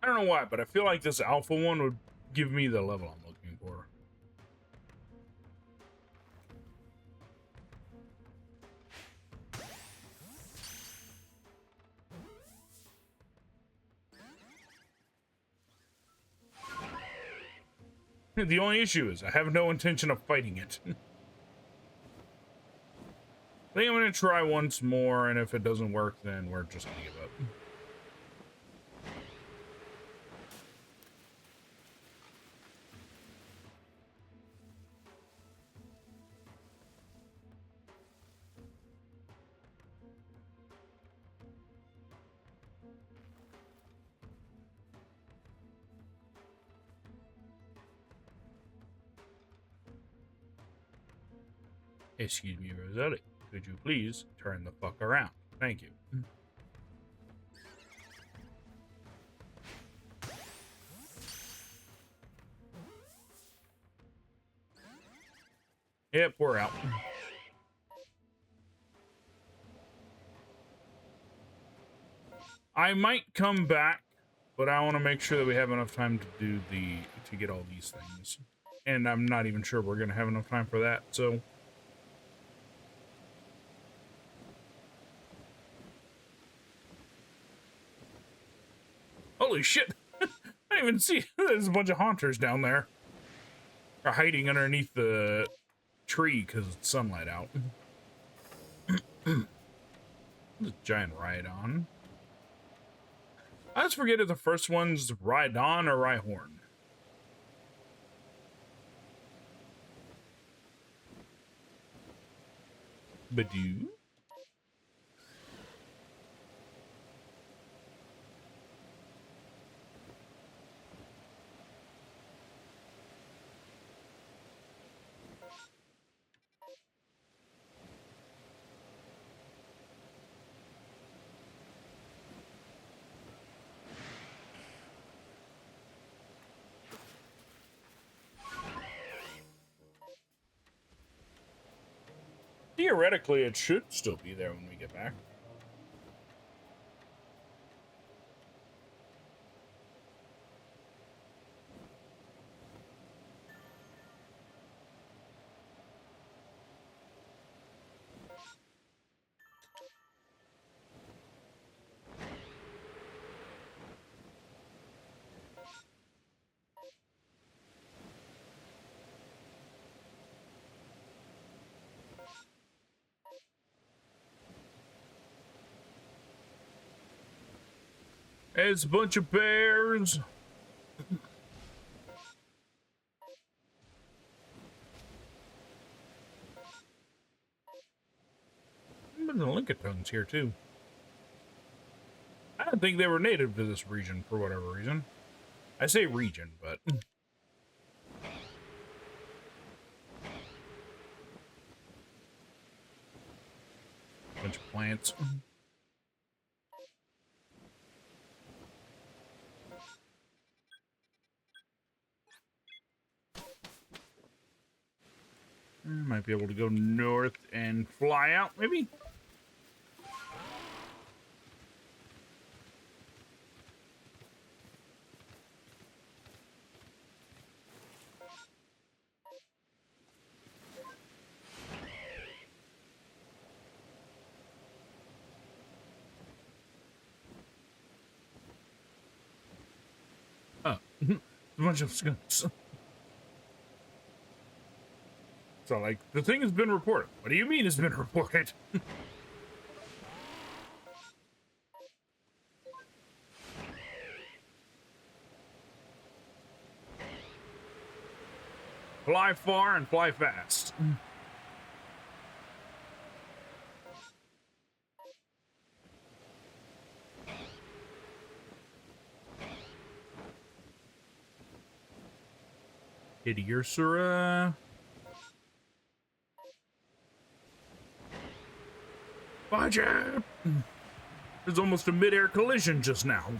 Speaker 1: I don't know why, but I feel like this alpha one would give me the level I'm looking for. The only issue is I have no intention of fighting it. I think I'm going to try once more, and if it doesn't work, then we're just going to give up. Excuse me, Rosetta. Could you please turn the fuck around? Thank you. Yep, we're out. I might come back, but I want to make sure that we have enough time to do to get all these things. And I'm not even sure we're going to have enough time for that, so... Holy shit! I didn't even see. There's a bunch of haunters down there. Are hiding underneath the tree because it's sunlight out. There's a giant Rhydon. I always forget if the first one's Rhydon or Rhyhorn. Badoo? Theoretically, it should still be there when we get back. It's a bunch of bears. But the Linkatones here too. I don't think they were native to this region for whatever reason. I say region, but bunch of plants. Might be able to go north and fly out, maybe? Oh, a bunch of skunks. So, like, the thing has been reported. What do you mean it's been reported? Fly far and fly fast. Idiosura. Watch out! There's almost a mid-air collision just now.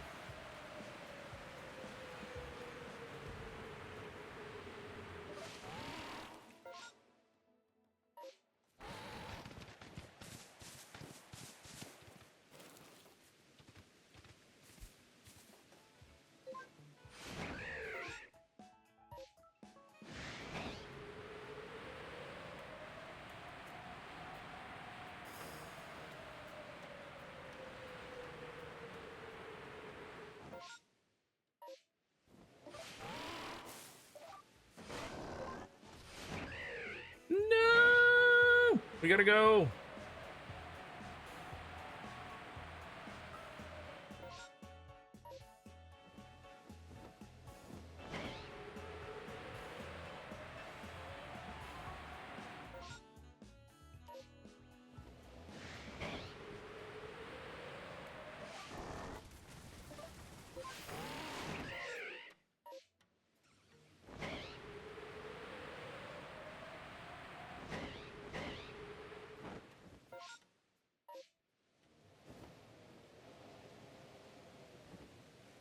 Speaker 1: We gotta go.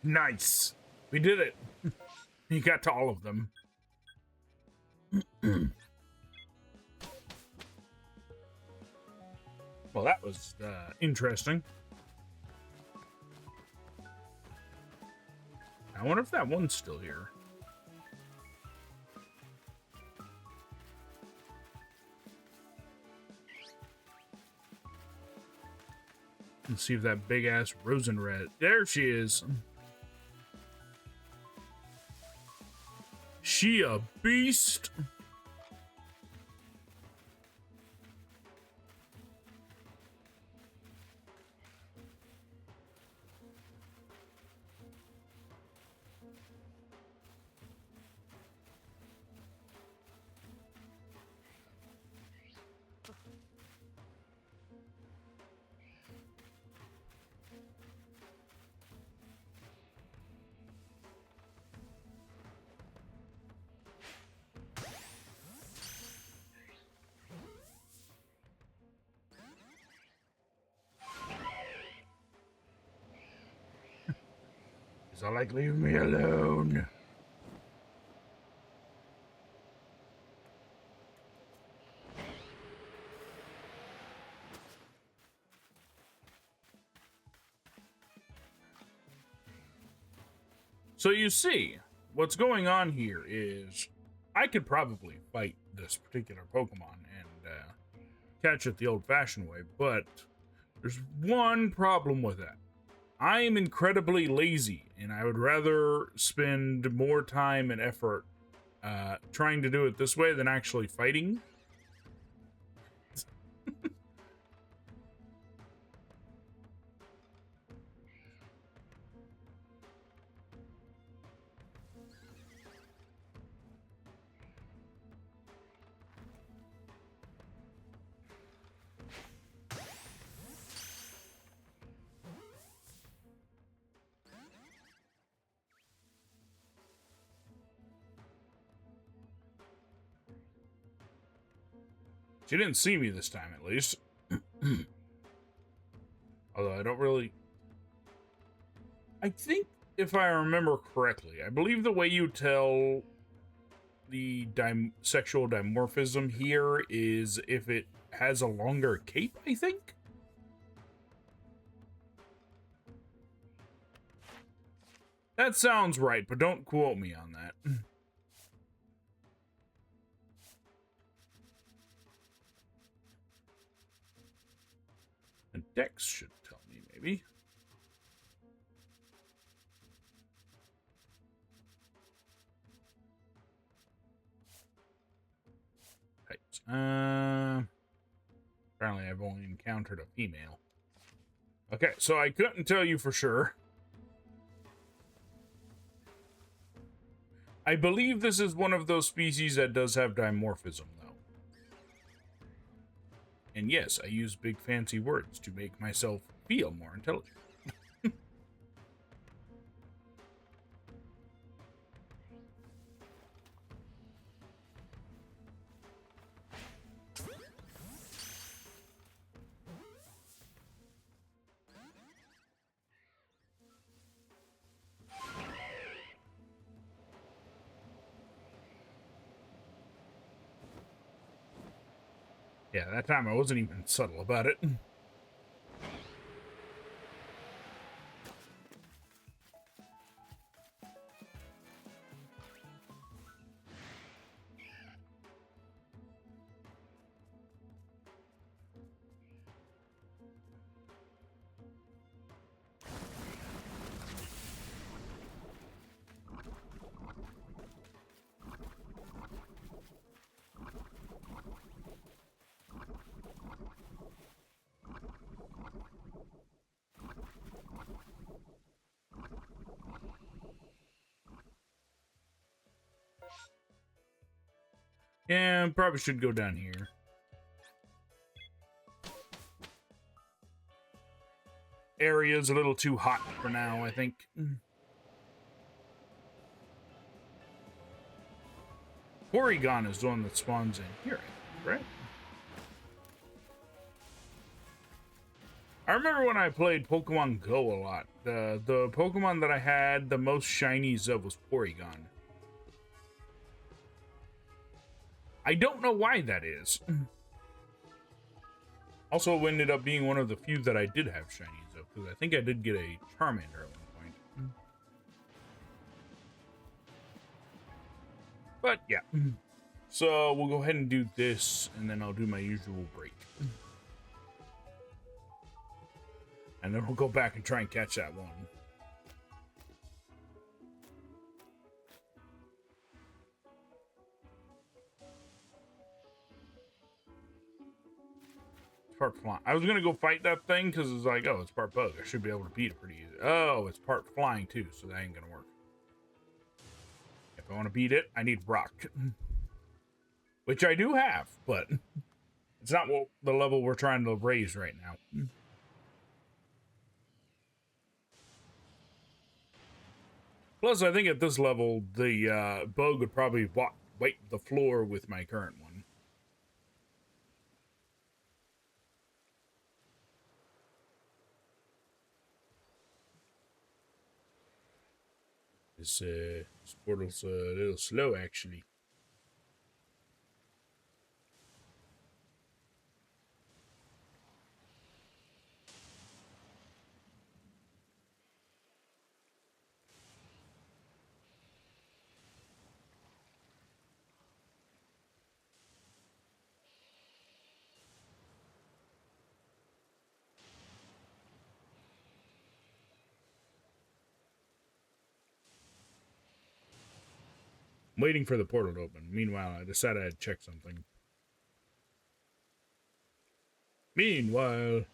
Speaker 1: Nice. We did it. You got to all of them. Well, that was interesting. I wonder if that one's still here. Let's see if that big ass Rosenred. There she is. She a beast. So like, leave me alone. So you see, what's going on here is I could probably fight this particular Pokemon and catch it the old-fashioned way, but there's one problem with that. I am incredibly lazy, and I would rather spend more time and effort trying to do it this way than actually fighting. She didn't see me this time, at least. Although I don't really... I think, if I remember correctly, I believe the way you tell the sexual dimorphism here is if it has a longer cape, I think? That sounds right, but don't quote me on that. And Dex should tell me, maybe. Right. Apparently I've only encountered a female. Okay, so I couldn't tell you for sure. I believe this is one of those species that does have dimorphism, though. And yes, I use big fancy words to make myself feel more intelligent. Yeah, that time I wasn't even subtle about it. Yeah, probably should go down here. Area's a little too hot for now, I think. Porygon is the one that spawns in here, right? I remember when I played Pokemon Go a lot. The Pokemon that I had the most shinies of was Porygon. I don't know why that is. Also ended up being one of the few that I did have shinies of, because I think I did get a Charmander at one point. But yeah. So we'll go ahead and do this, and then I'll do my usual break. And then we'll go back and try and catch that one. Part flying. I was gonna go fight that thing because it's like, oh, it's part bug. I should be able to beat it pretty easy. Oh, it's part flying too, so that ain't gonna work. If I want to beat it, I need rock, which I do have, but it's not what the level we're trying to raise right now. Plus, I think at this level, the bug would probably wipe the floor with my current one. This portal's a little slow, actually. I'm waiting for the portal to open. Meanwhile, I decided I'd check something. Meanwhile...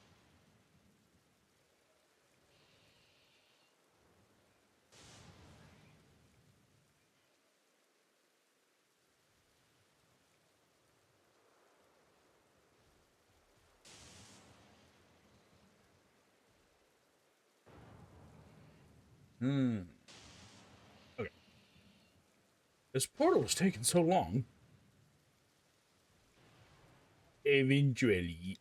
Speaker 1: Okay. This portal is taking so long. Eventually.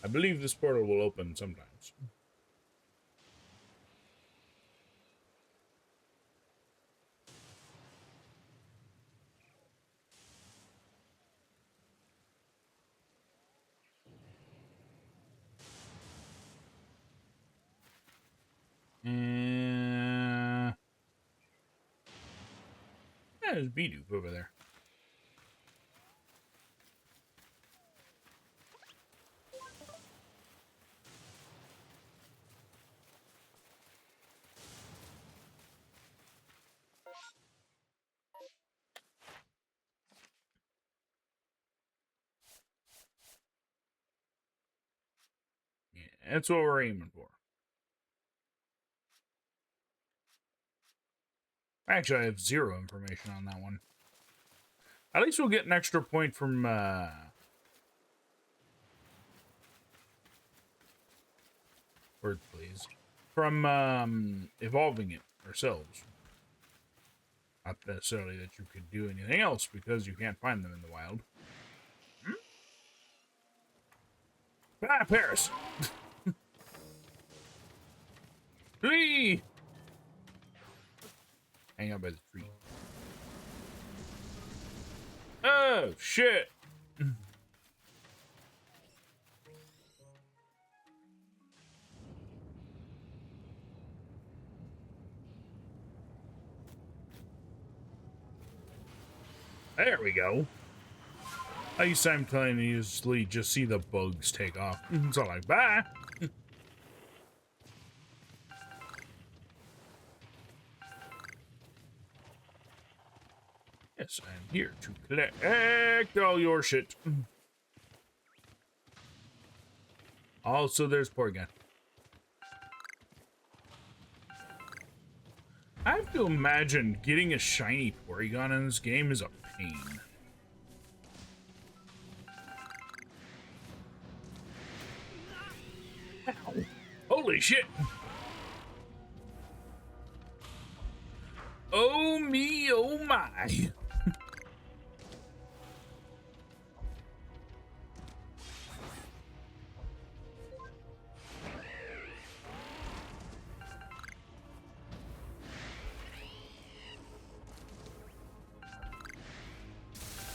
Speaker 1: I believe this portal will open sometimes. There's Bidoof over there. Yeah, that's what we're aiming for. Actually, I have 0 information on that one. At least we'll get an extra point from, word please. From, evolving it ourselves. Not necessarily that you could do anything else, because you can't find them in the wild. Ah, Paris! Flee! Hang out by the tree. Oh, shit! There we go. I simultaneously just see the bugs take off. So I'm like, bye! Yes, I'm here to collect all your shit. Also, there's Porygon. I have to imagine getting a shiny Porygon in this game is a pain. Ow. Holy shit! Oh me, oh my!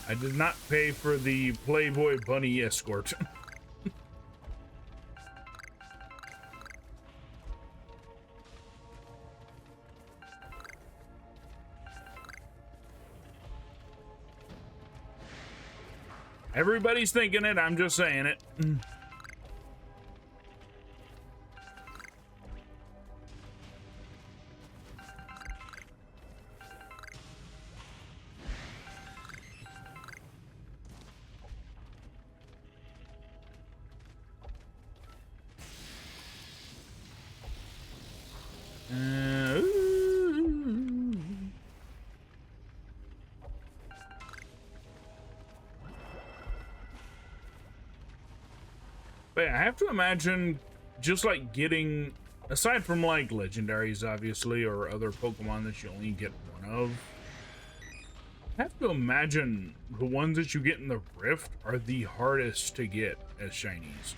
Speaker 1: I did not pay for the Playboy Bunny escort. Everybody's thinking it, I'm just saying it. But yeah, I have to imagine just like getting, aside from like legendaries, obviously, or other Pokemon that you only get one of, I have to imagine the ones that you get in the Rift are the hardest to get as shinies.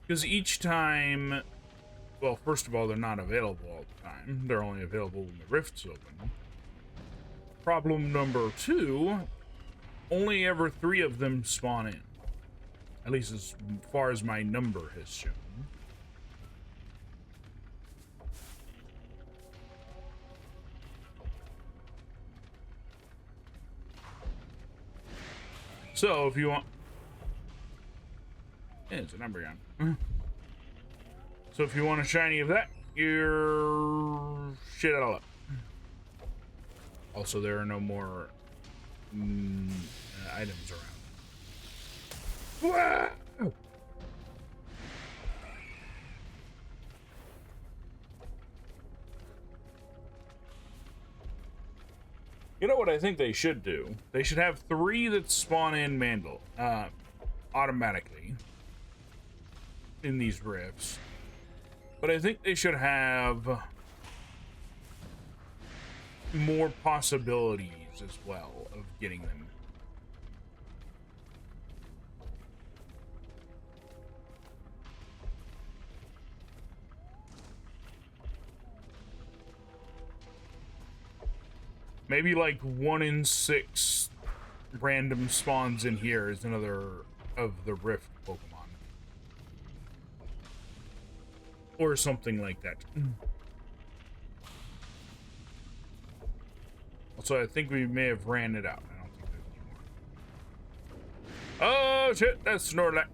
Speaker 1: Because each time, well, first of all, they're not available all the time. They're only available when the Rift's open. Problem number two, only ever 3 of them spawn in. At least as far as my number has shown. So if you want, yeah, it's a number gun. So if you want a shiny of that, you're shit out of luck. Also, there are no more items around. Wow! You know what I think they should do? They should have 3 that spawn in Mandel automatically in these rifts. But I think they should have more possibilities as well of getting them. Maybe like 1 in 6 random spawns in here is another of the Rift Pokemon. Or something like that. Also, I think we may have ran it out. I don't think there's any more. Oh shit, that's Snorlax.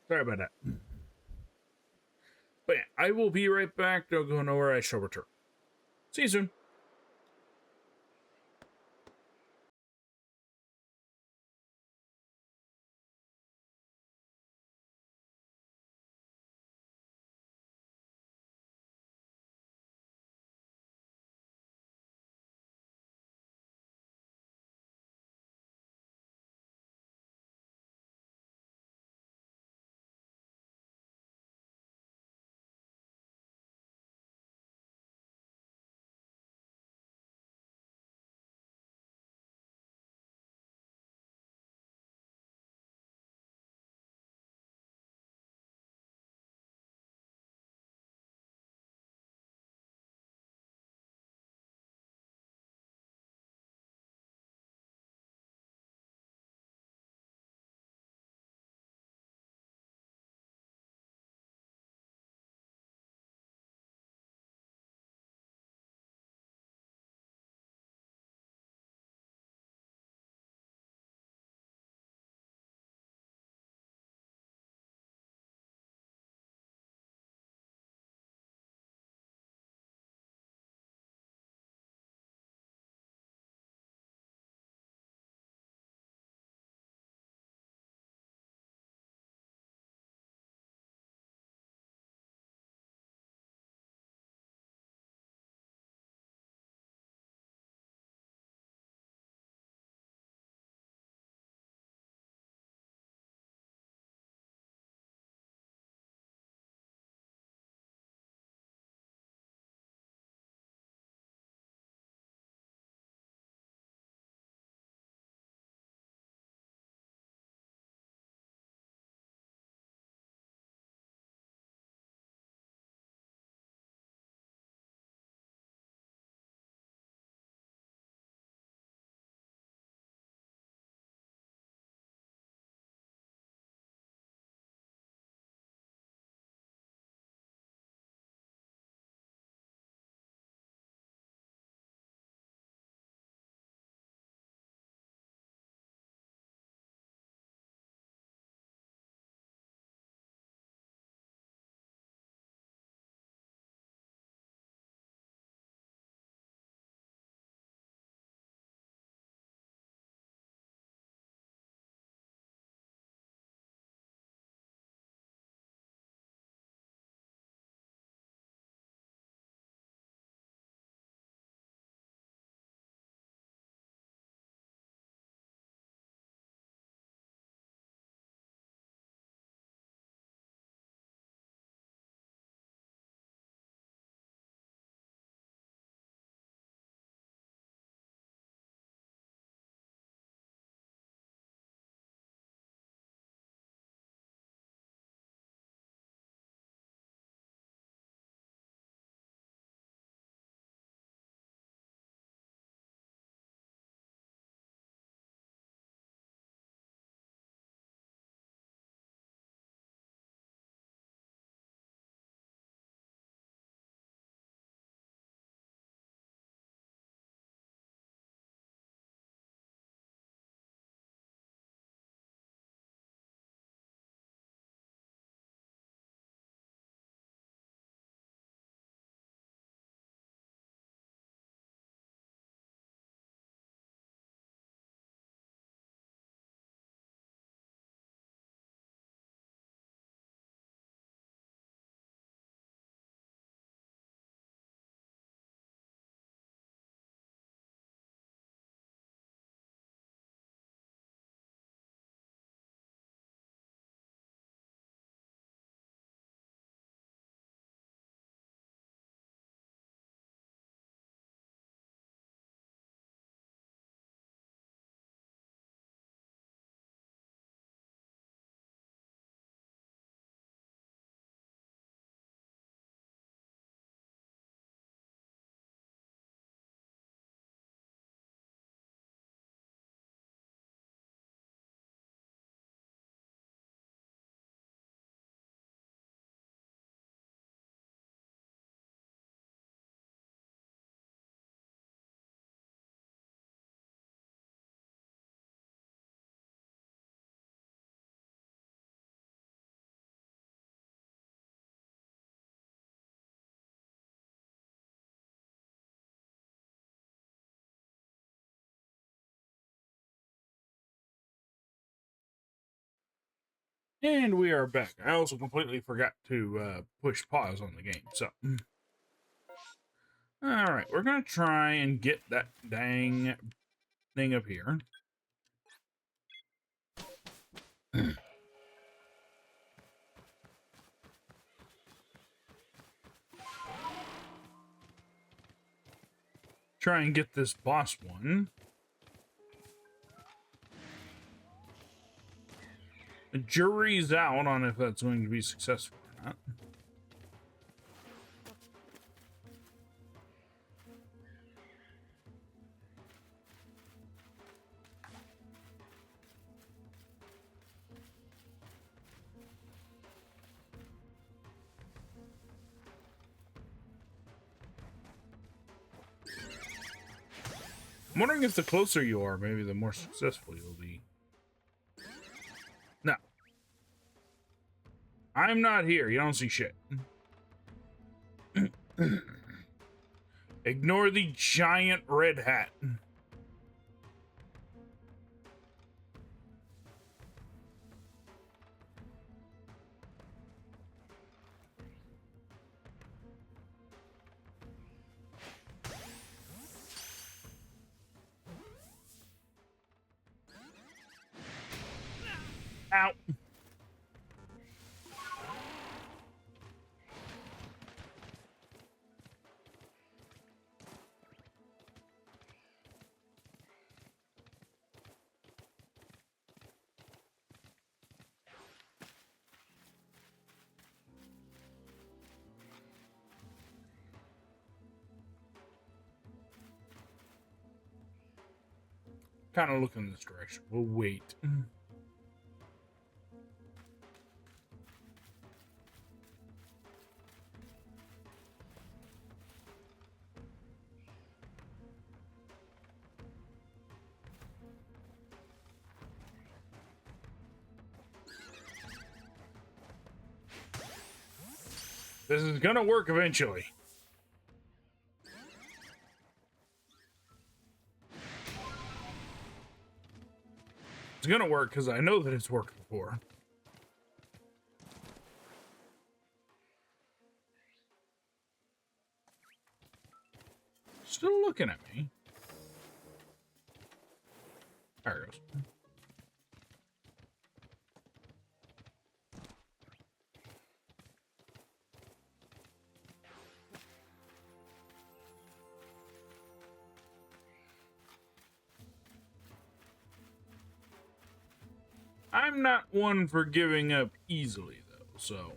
Speaker 1: Sorry about that. But yeah, I will be right back. Don't go nowhere. I shall return. See you soon. And we are back. I also completely forgot to push pause on the game, so. Alright, we're gonna try and get that dang thing up here. Try and get this boss one. The jury's out on if that's going to be successful or not. I'm wondering if the closer you are, maybe the more successful you'll be. No. I'm not here. You don't see shit. Ignore the giant red hat. Ow. Kind of look in this direction. We'll wait. This is gonna work eventually. It's gonna work because I know that it's worked before. Still looking at me. There it goes. I'm not one for giving up easily, though, so.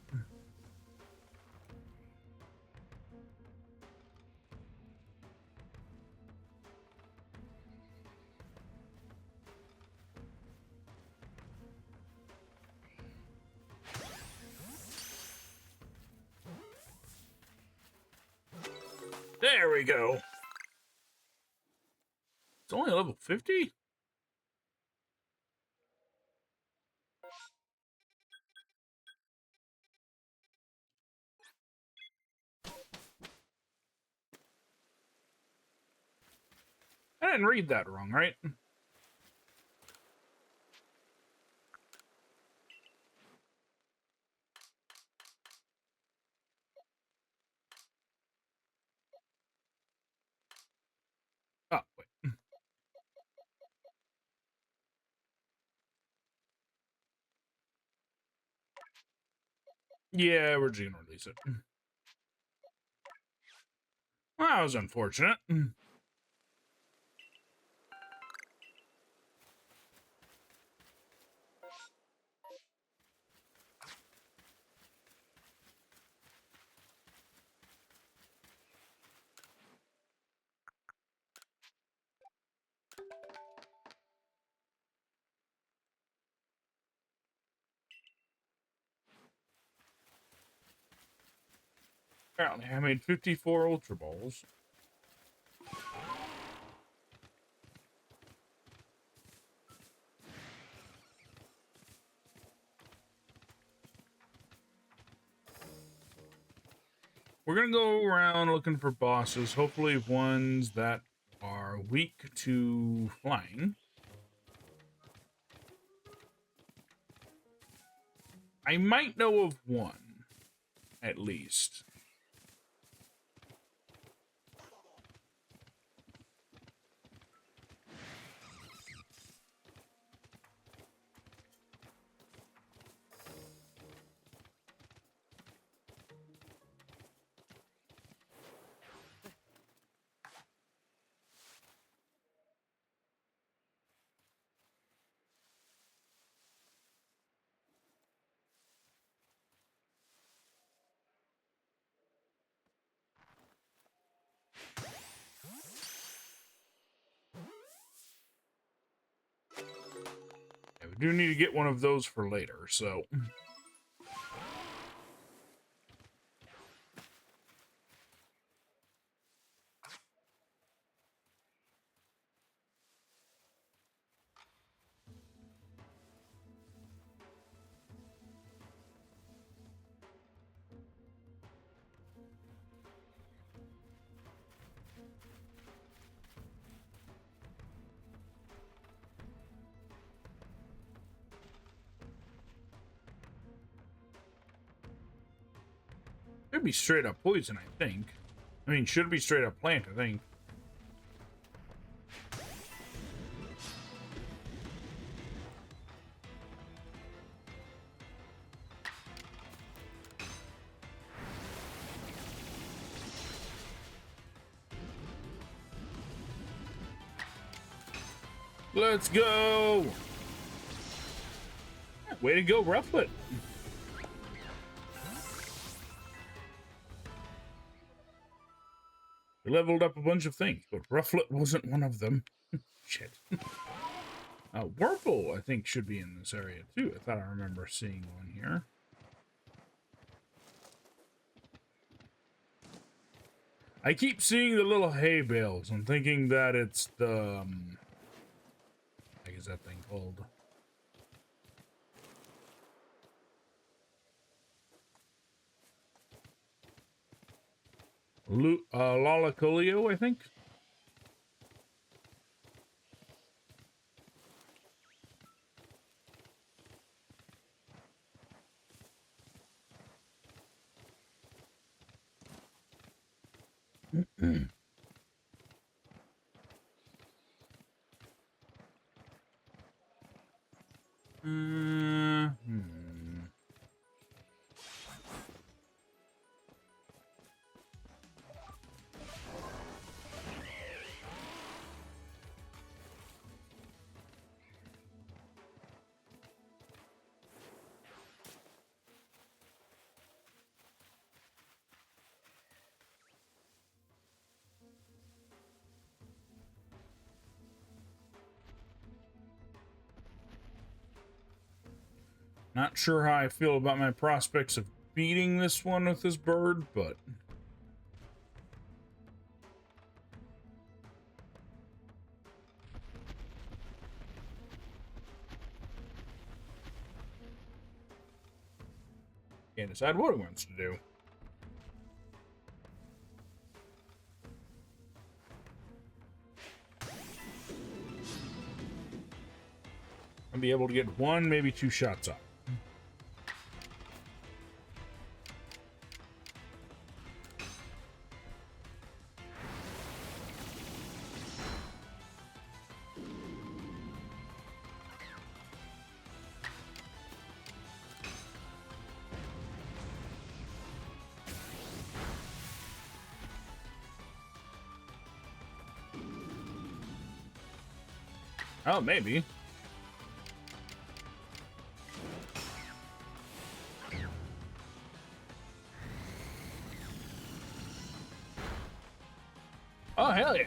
Speaker 1: There we go. It's only level 50? I didn't read that wrong, right? Oh, wait. Yeah, we're just gonna release it. Well, that was unfortunate. Apparently, I made 54 Ultra Balls. We're gonna go around looking for bosses, hopefully ones that are weak to flying. I might know of one, at least. Yeah, we do need to get one of those for later, so... Should be straight up poison, I think. I mean, should be straight up plant, I think. Let's go! Way to go, Rufflet. We leveled up a bunch of things, but Rufflet wasn't one of them. Shit. Wurmple, I think, should be in this area, too. I thought I remember seeing one here. I keep seeing the little hay bales. I'm thinking that it's the... what is that thing called? Lolacolio, I think. Not sure how I feel about my prospects of beating this one with this bird, but... can't decide what it wants to do. I'll be able to get one, maybe two shots up. Oh, maybe. Oh, hell yeah.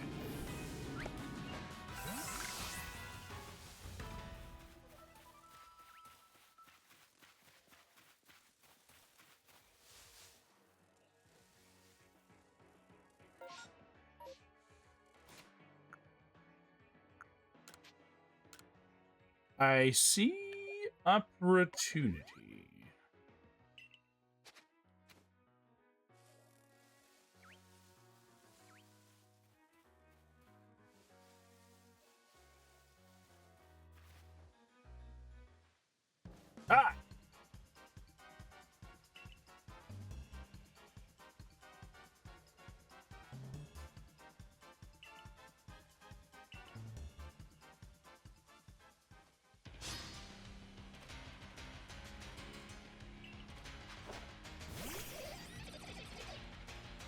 Speaker 1: I see opportunity. Ah!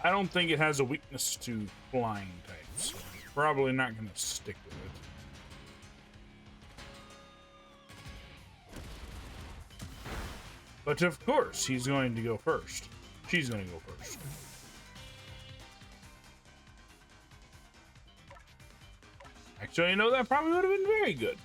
Speaker 1: I don't think it has a weakness to flying types. So I'm probably not going to stick with it. But of course, he's going to go first. She's going to go first. Actually, you know, that probably would have been very good.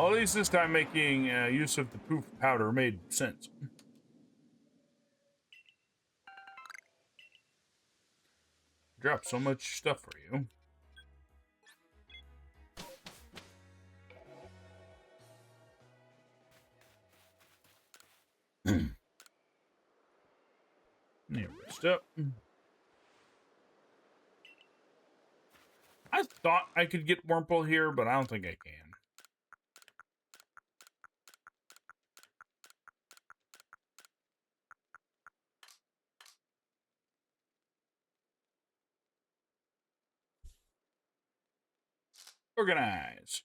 Speaker 1: At least this time making use of the poof powder made sense. Drop so much stuff for you. Rest up. I thought I could get Wurmple here, but I don't think I can. Organize.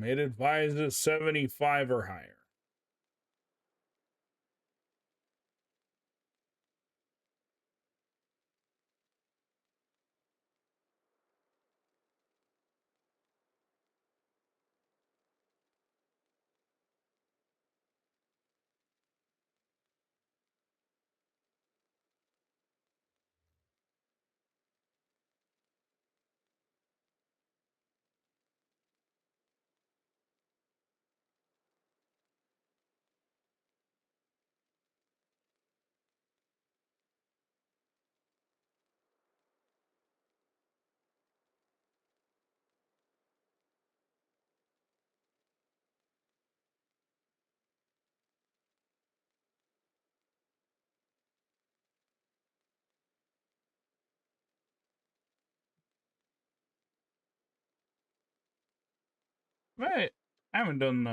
Speaker 1: It advises 75 or higher. Right. I haven't done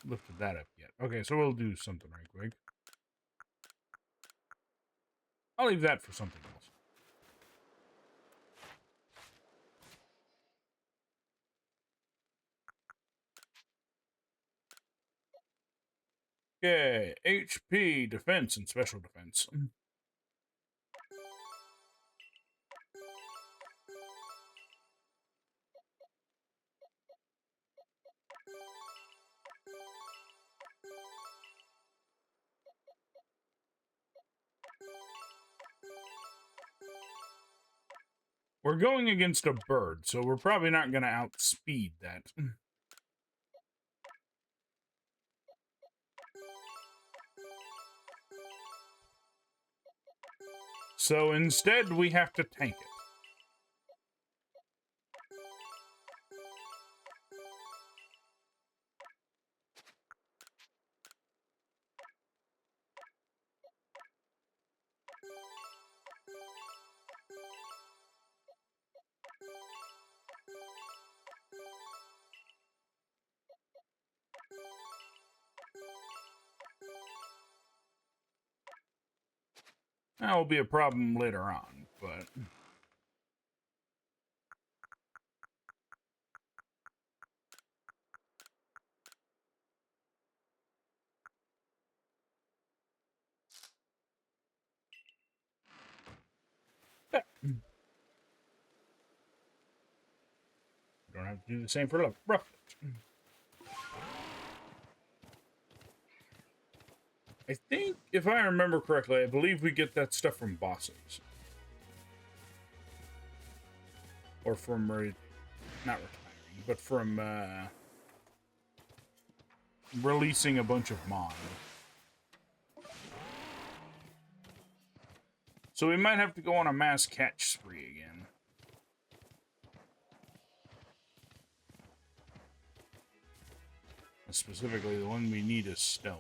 Speaker 1: lifted that up yet. Okay, so we'll do something right quick. I'll leave that for something else. Okay, HP, defense, and special defense. We're going against a bird, so we're probably not going to outspeed that. So instead, we have to tank it. That will be a problem later on, but... Don't have to do the same for rough. I think, if I remember correctly, I believe we get that stuff from bosses. Or from, not retiring, but from, releasing a bunch of mod. So we might have to go on a mass catch spree again. Specifically, the one we need is stone.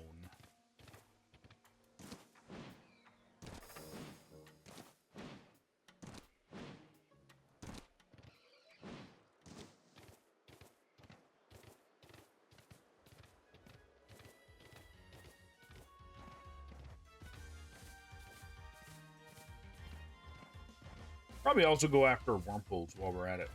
Speaker 1: Probably also go after Wurmples while we're at it.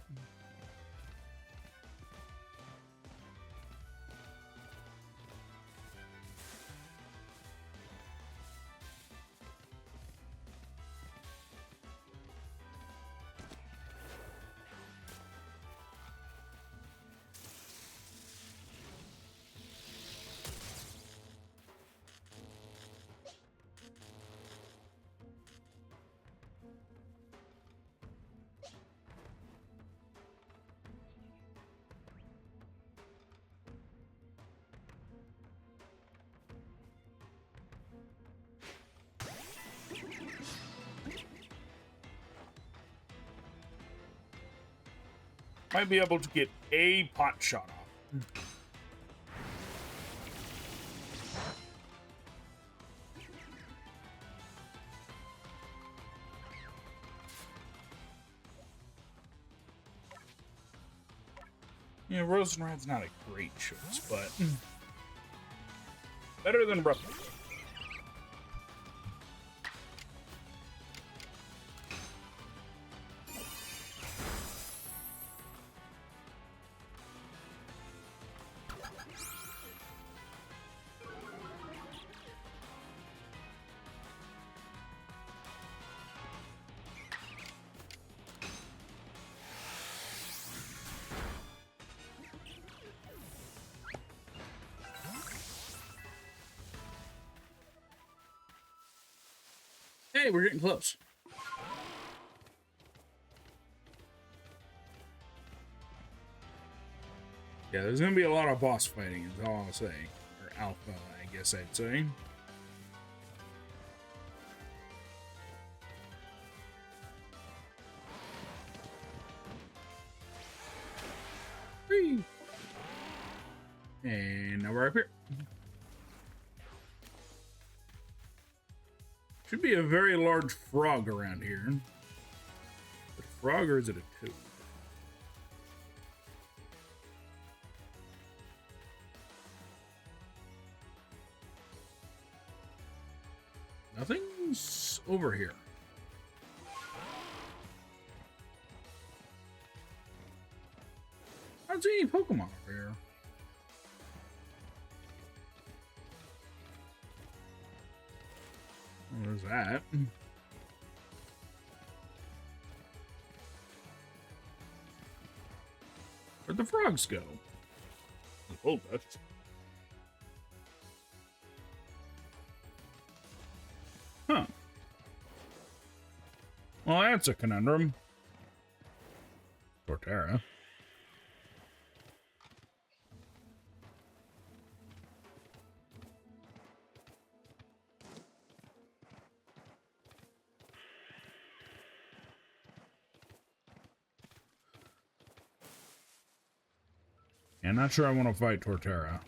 Speaker 1: Might be able to get a pot shot off. Yeah, Rosenrad's not a great choice, but better than Ruffle. Hey, we're getting close. Yeah, there's gonna be a lot of boss fighting, is all I'll say. Or alpha, I guess I'd say. Whee! And now we're up here. Should be a very large frog around here. But a frog, or is it a toad? Nothing's over here. I don't see any Pokemon over here. There's that. Where'd the frogs go? Oh, that's... Huh. Well, that's a conundrum. Torterra. Yeah, not sure I want to fight Torterra.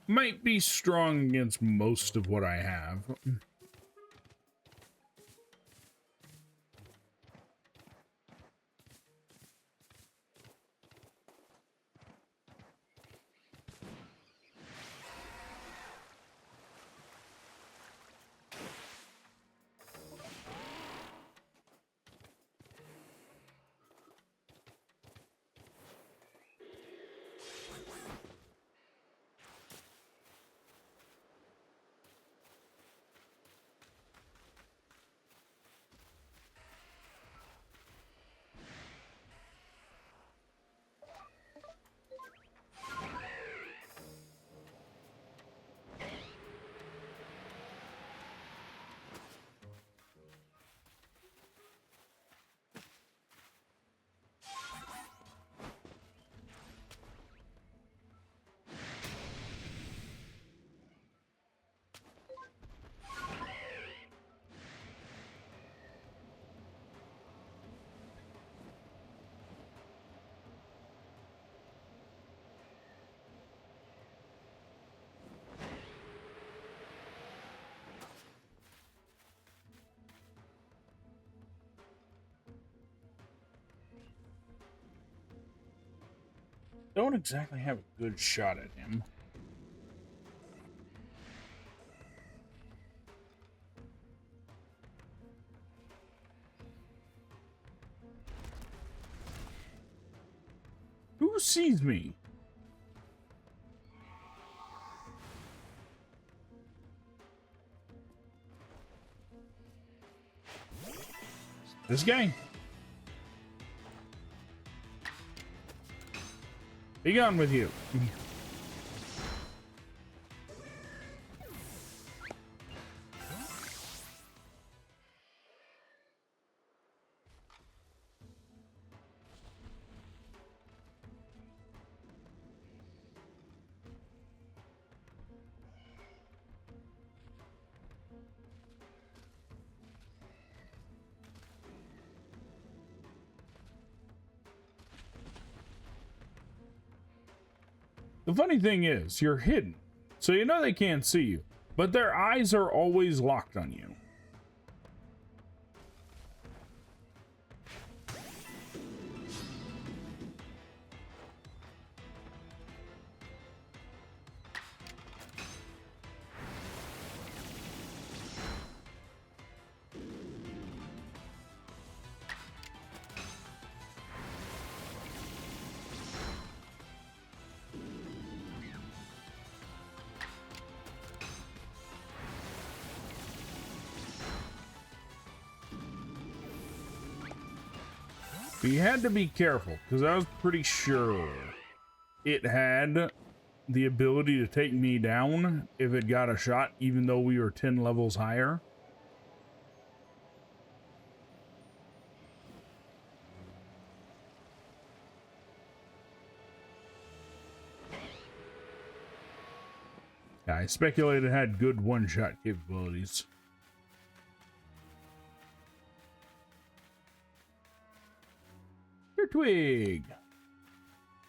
Speaker 1: Might be strong against most of what I have. don't exactly have a good shot at him. Who sees me? This guy. Be gone with you. The funny thing is, you're hidden, so you know they can't see you, but their eyes are always locked on you. But you had to be careful, because I was pretty sure it had the ability to take me down if it got a shot, even though we were 10 levels higher. Yeah, I speculated it had good one-shot capabilities. Twig,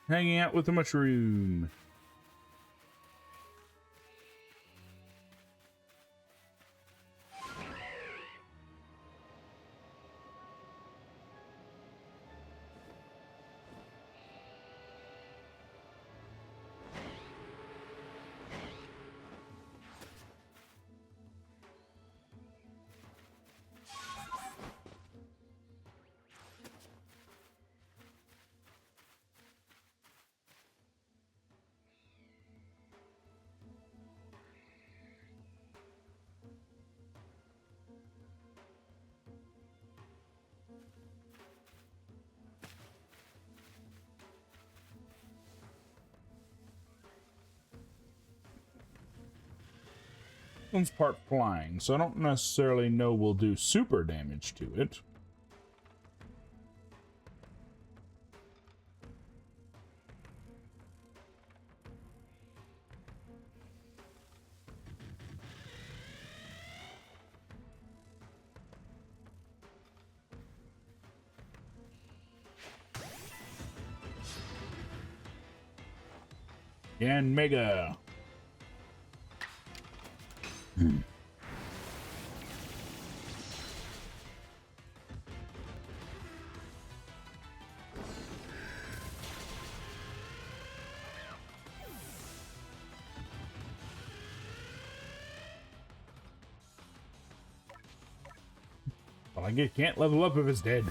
Speaker 1: hanging out with the mushroom. One's part flying, so I don't necessarily know we'll do super damage to it. And Mega. Well, I can't level up if it's dead.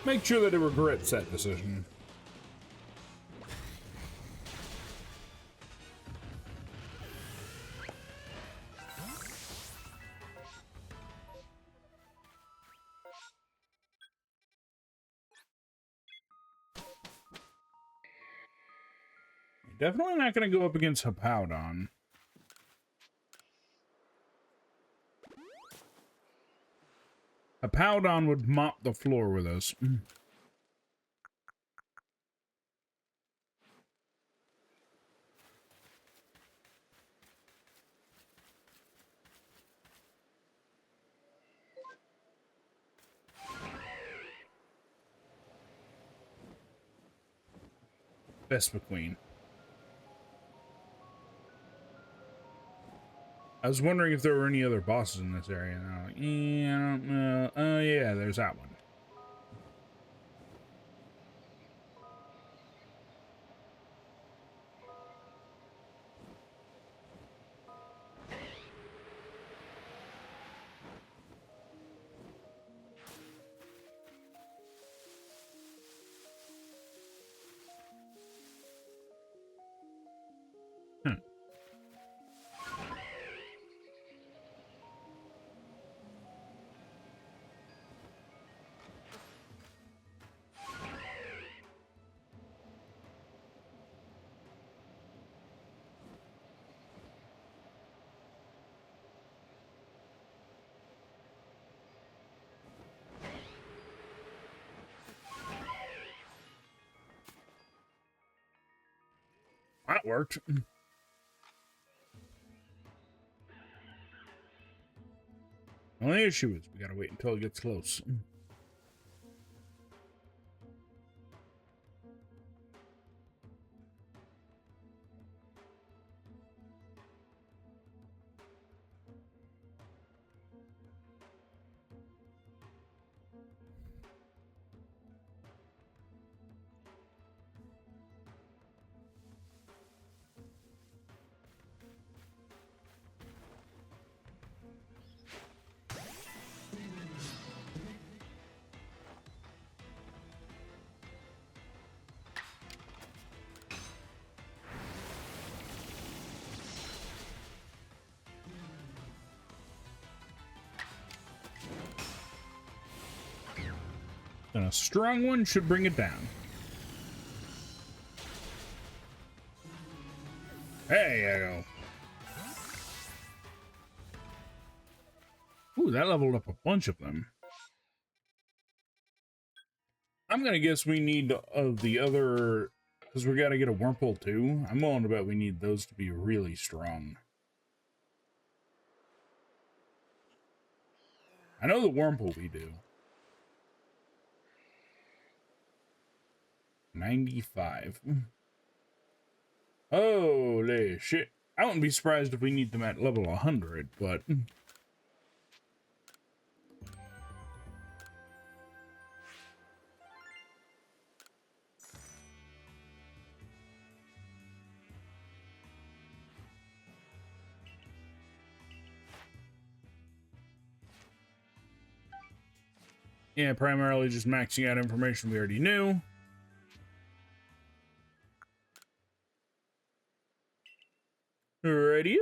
Speaker 1: Make sure that it regrets that decision. Definitely not going to go up against Hippowdon. Hippowdon would mop the floor with us. Vespa Queen. I was wondering if there were any other bosses in this area. And I'm like, yeah, I don't know. Oh, yeah, there's that one. Huh. That worked. The only issue is we gotta wait until it gets close. And a strong one should bring it down. There you go. Ooh, that leveled up a bunch of them. I'm gonna guess we need the other, because we gotta get a Wurmple too. I'm willing to bet we need those to be really strong. I know the Wurmple we do. 95. Holy shit. I wouldn't be surprised if we need them at level 100, but... yeah, primarily just maxing out information we already knew. Radio?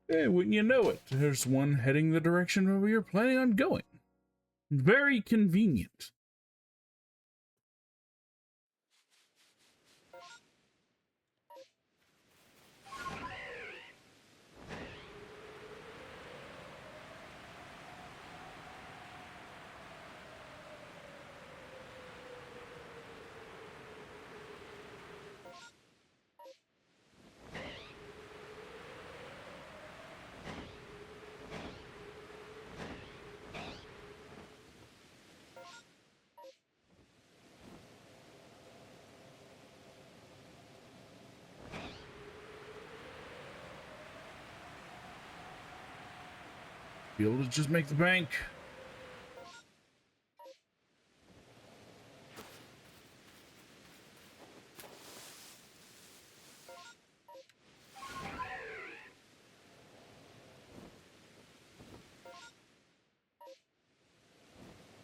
Speaker 1: Eh, wouldn't you know it? There's one heading the direction where we were planning on going. Very convenient. Be able to just make the bank.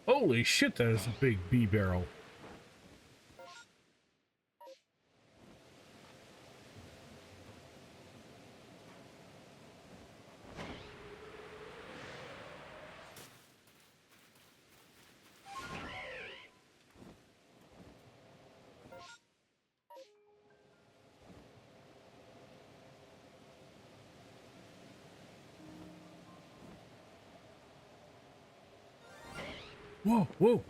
Speaker 1: Holy shit, that is a big B barrel. Whoa, whoa.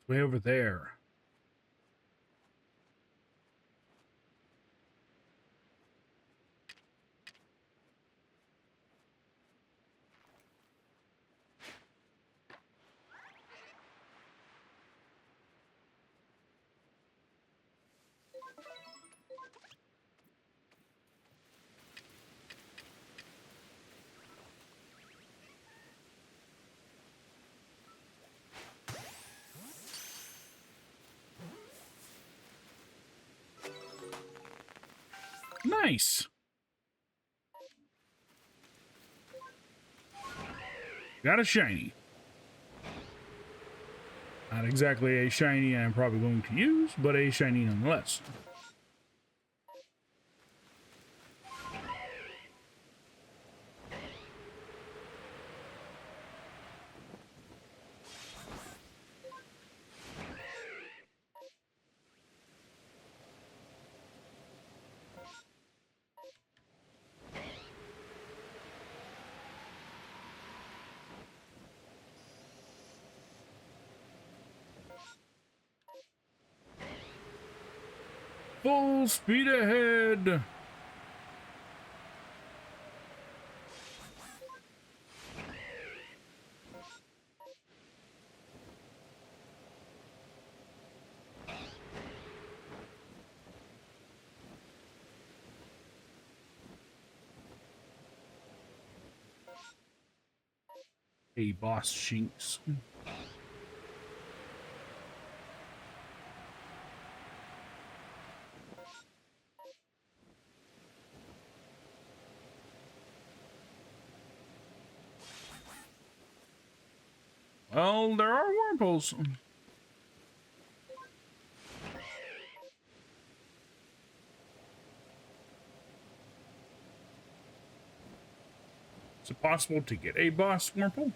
Speaker 1: Way over there. Nice. Got a shiny. Not exactly a shiny I'm probably going to use, but a shiny nonetheless. Full speed ahead. Hey, boss Shinx. Well, there are Wurmples. Is it possible to get a boss Wurmple?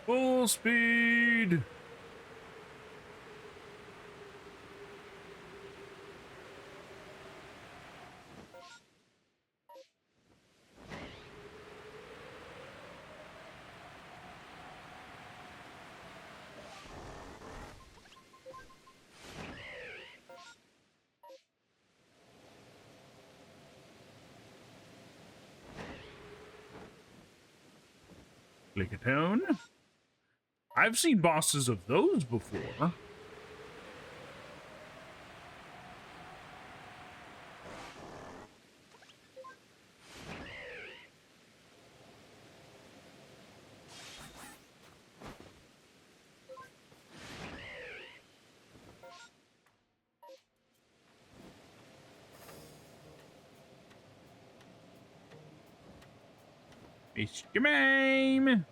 Speaker 1: Full speed. Lickitung. I've seen bosses of those before. It's your name. I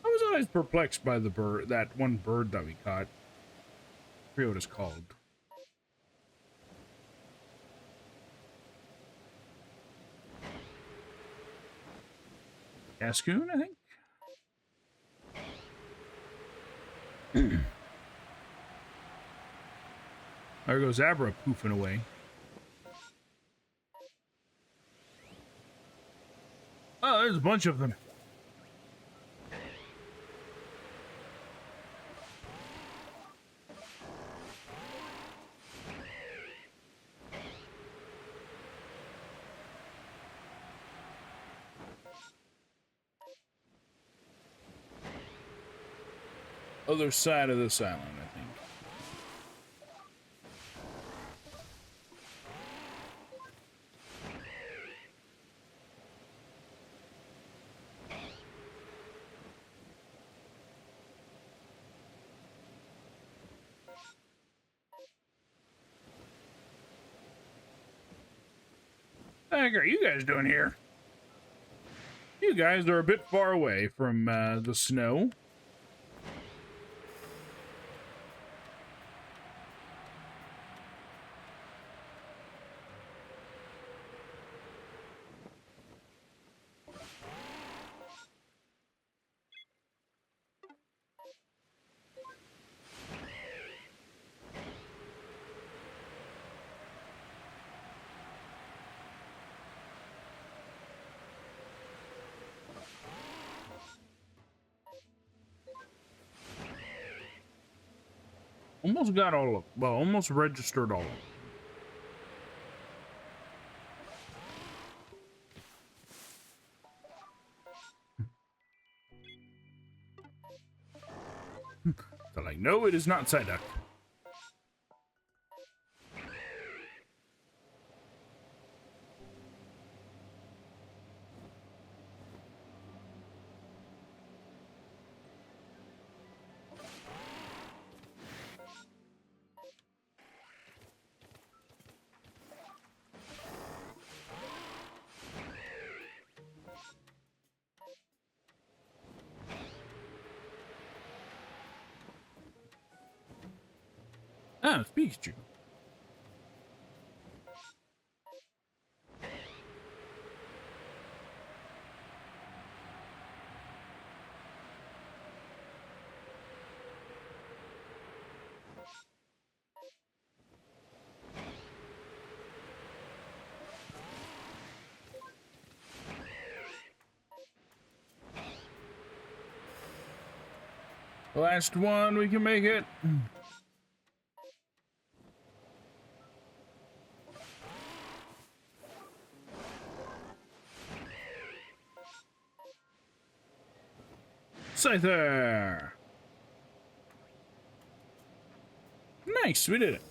Speaker 1: was always perplexed by the bird, that one bird that we caught. I forget what it's called. Cascoon, I think? There goes Abra poofing away. Oh, there's a bunch of them. Other side of this island, I think. heck are you guys doing here? You guys are a bit far away from the snow. Almost got all of, well, almost registered all of them. They're like, no, it is not Psyduck. Ah, it's Pikachu. Last one, we can make it. Scyther! Nice, we did it.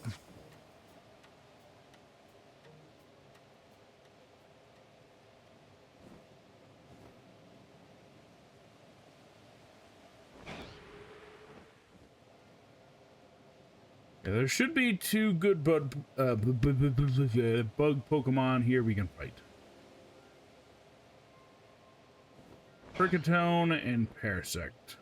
Speaker 1: Yeah, there should be two good bug Pokemon here we can fight. Kricketone and Parasect.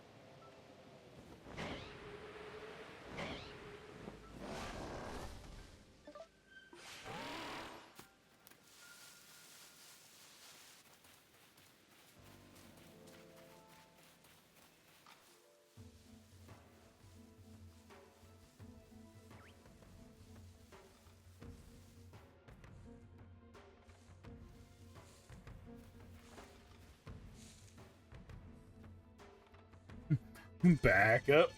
Speaker 1: Back up.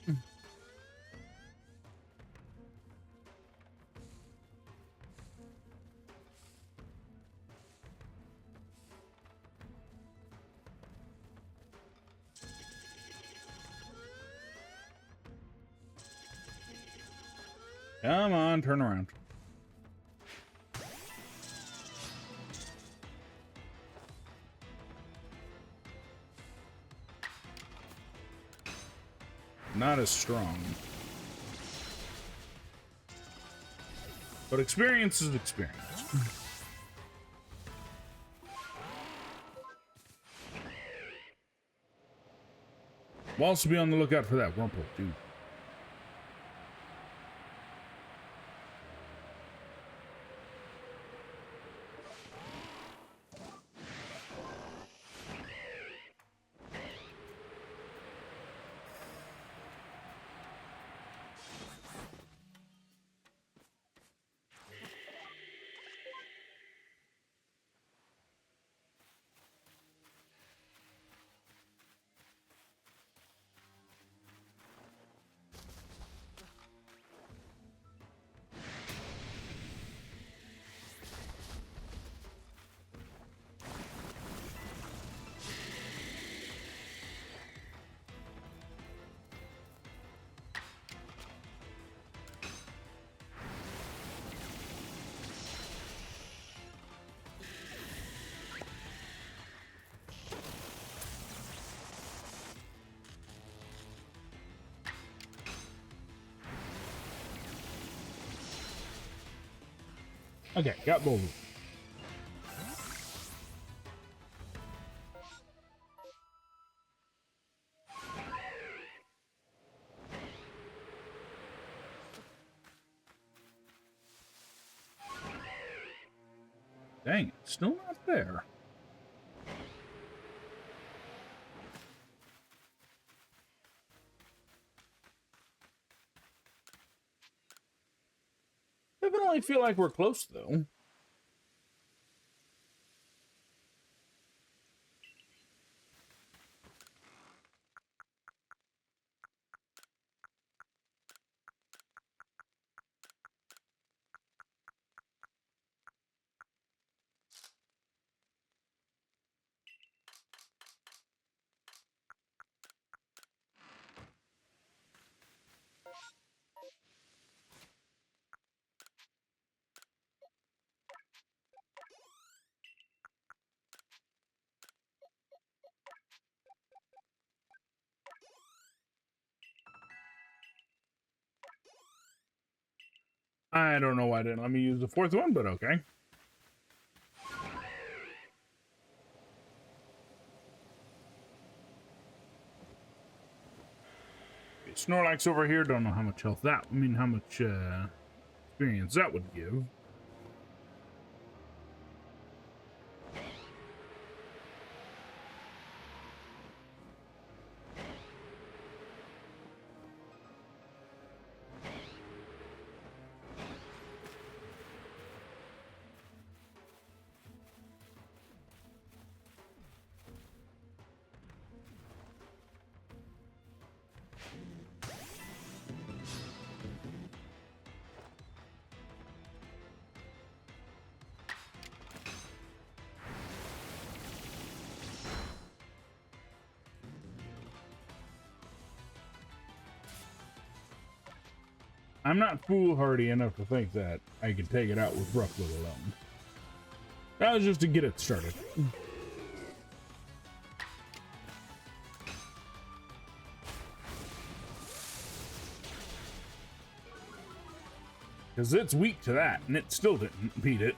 Speaker 1: Come on, turn around. Not as strong. But experience is experience. We'll also be on the lookout for that Wurmple, dude. Okay, got both. Dang it, still not there. Definitely feel like we're close, though. I don't know why it didn't let me use the fourth one, but okay. Snorlax over here. Don't know how much health that. I mean, how much experience that would give. I'm not foolhardy enough to think that I can take it out with Rough Wood alone. That was just to get it started. Because it's weak to that, and it still didn't beat it.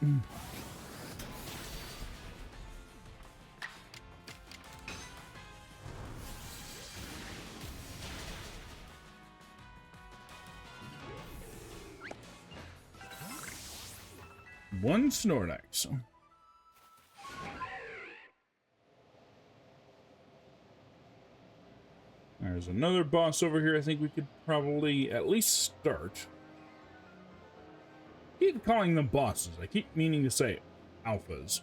Speaker 1: One Snorlax. There's another boss over here I think we could probably at least start. I keep calling them bosses. I keep meaning to say alphas.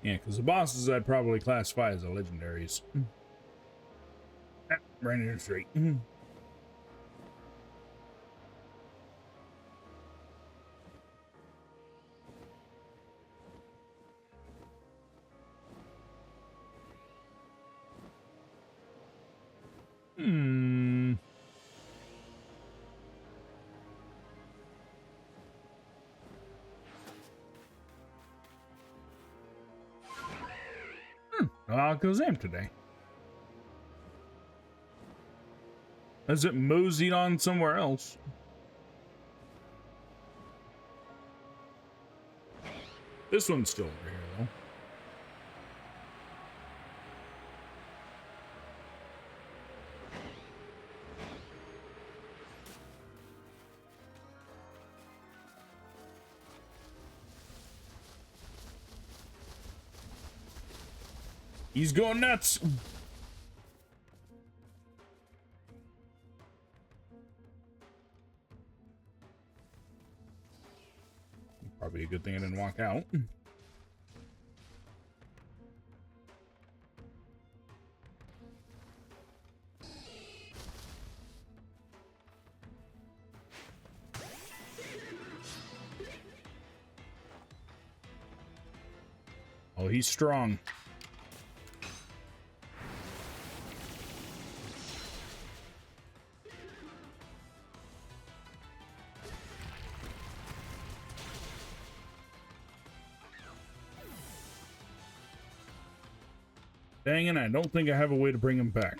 Speaker 1: Yeah, because the bosses I'd probably classify as the legendaries. Right in the street. Alakazam today. As it moseyed on somewhere else. This one's still over here, though. He's going nuts. Probably a good thing I didn't walk out. Oh, he's strong. Dang it, I don't think I have a way to bring him back.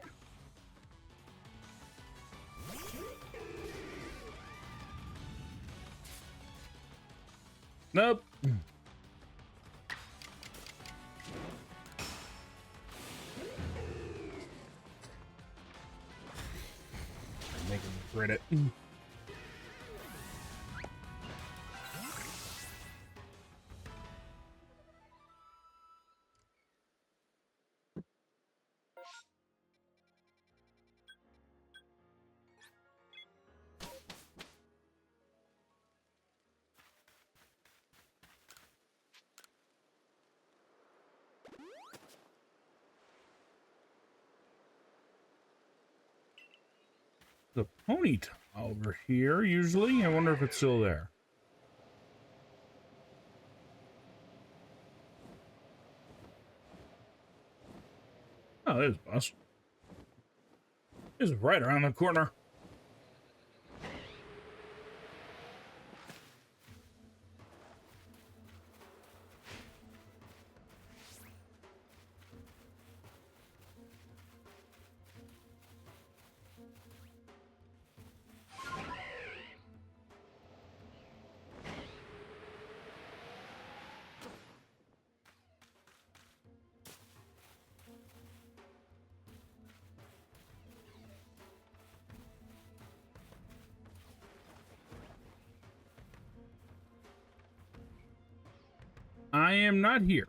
Speaker 1: Nope. crit it. The Ponyta over here, usually. I wonder if it's still there. Oh, there's a bus. It's right around the corner. I am not here.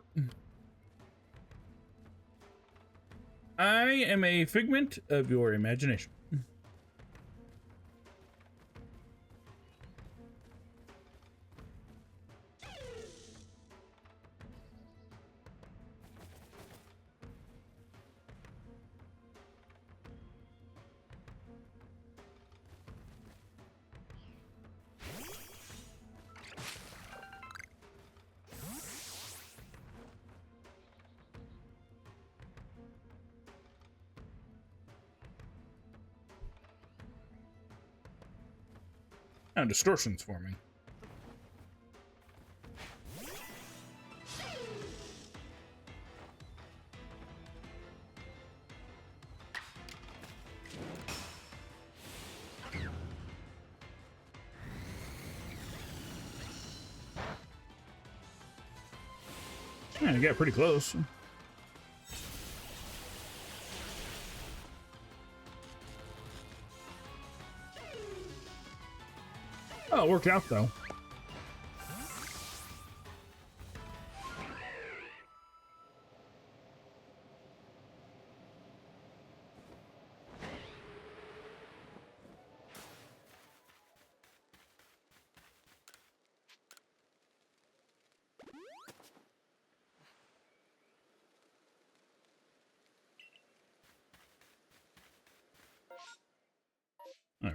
Speaker 1: I am a figment of your imagination. Now distortion's forming. Yeah, I got pretty close. Oh, it worked out though.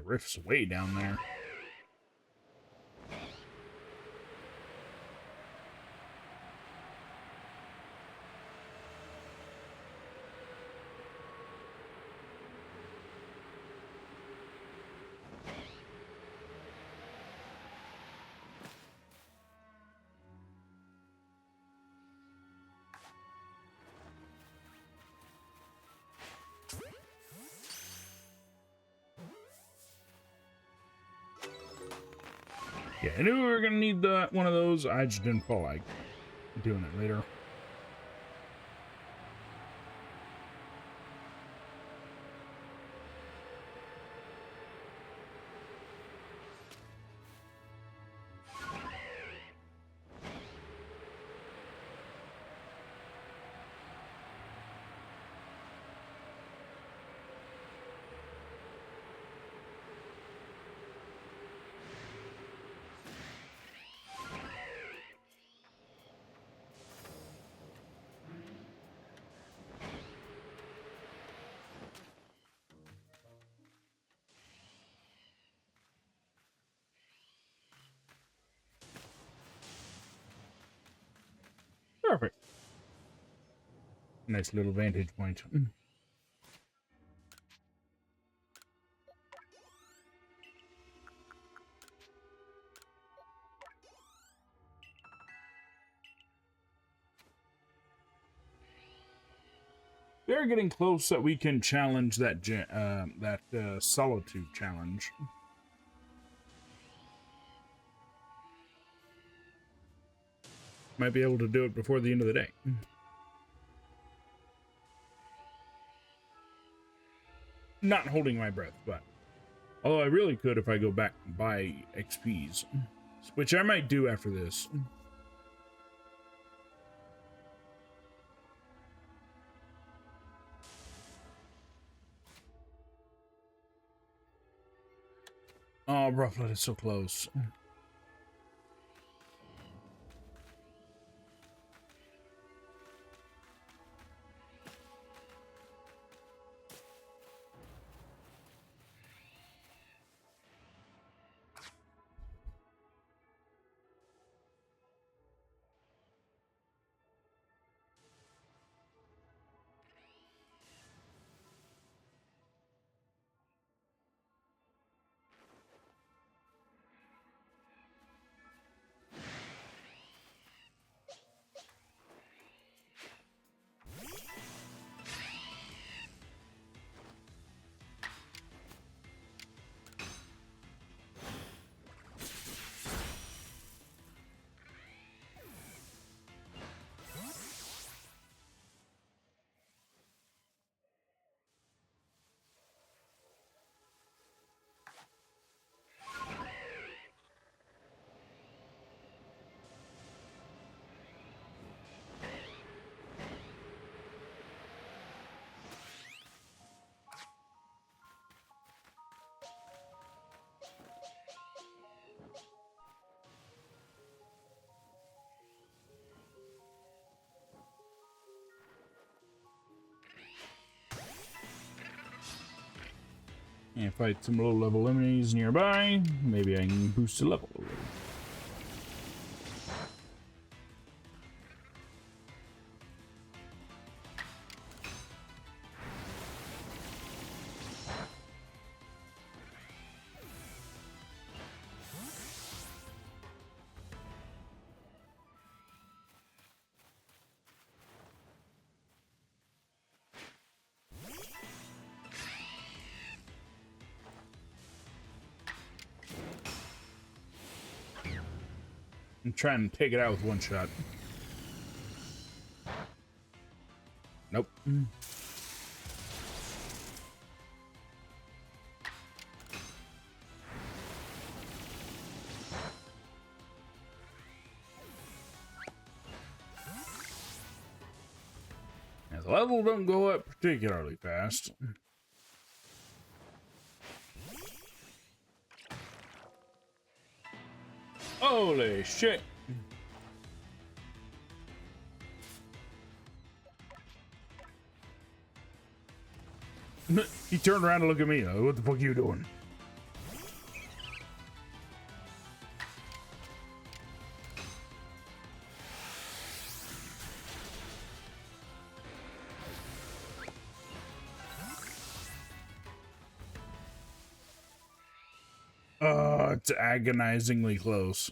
Speaker 1: Rift's way down there. Yeah, I knew we were gonna need one of those. I just didn't feel like doing it later. Perfect. Nice little vantage point. They're getting close that we can challenge that solitude challenge. Might be able to do it before the end of the day. Not holding my breath, but Although I really could if I go back and buy XPs, which I might do after this. Oh, Rufflet is so close. And fight some low level enemies nearby. Maybe I can boost the level a little. I'm trying to take it out with one shot. Nope. Now, the level don't go up particularly fast. Holy shit. He turned around to look at me. What the fuck are you doing? It's agonizingly close.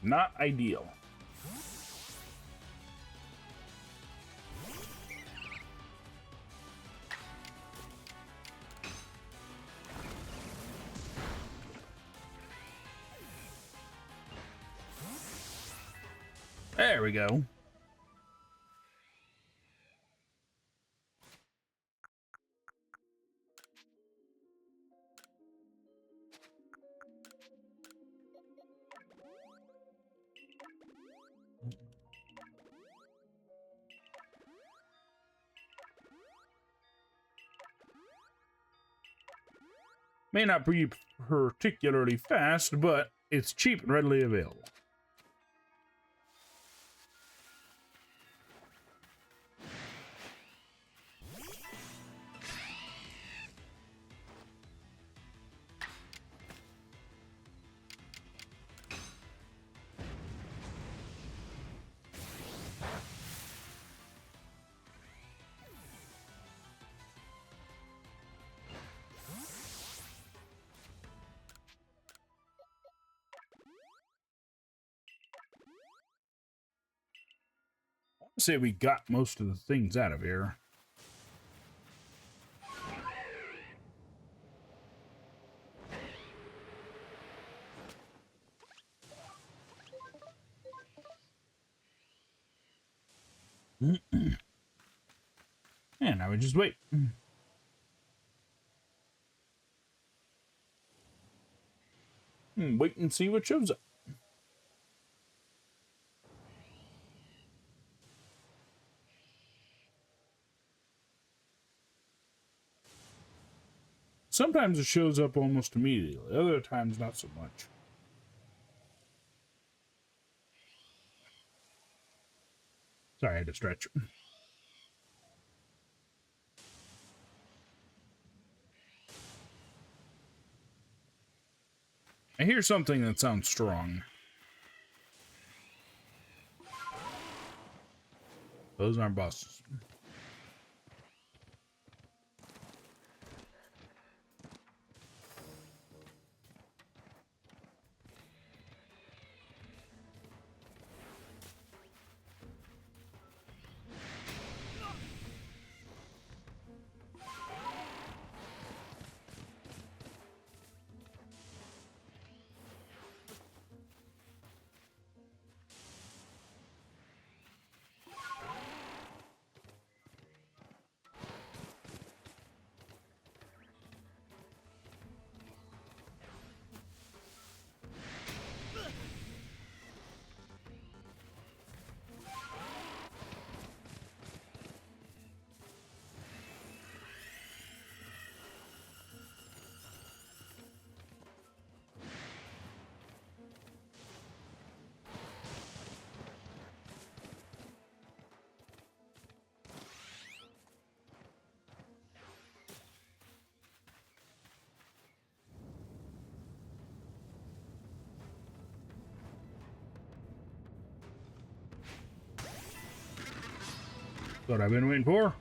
Speaker 1: Not ideal. There we go. May not be particularly fast, but it's cheap and readily available. Say we got most of the things out of here. And I would just wait. Wait and see what shows up. Sometimes it shows up almost immediately. Other times, not so much. Sorry, I had to stretch. I hear something that sounds strong. Those aren't bosses. What I've been waiting for.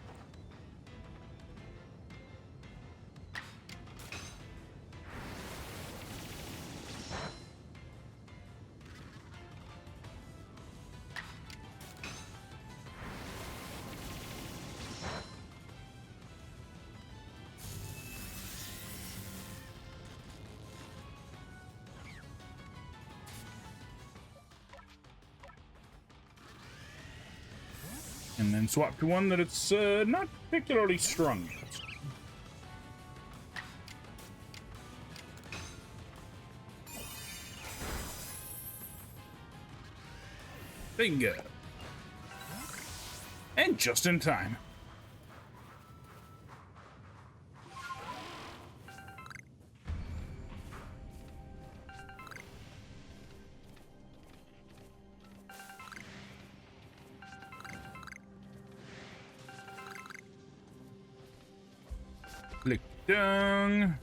Speaker 1: And then swap to one that it's not particularly strong yet. Bingo. And just in time. Click down.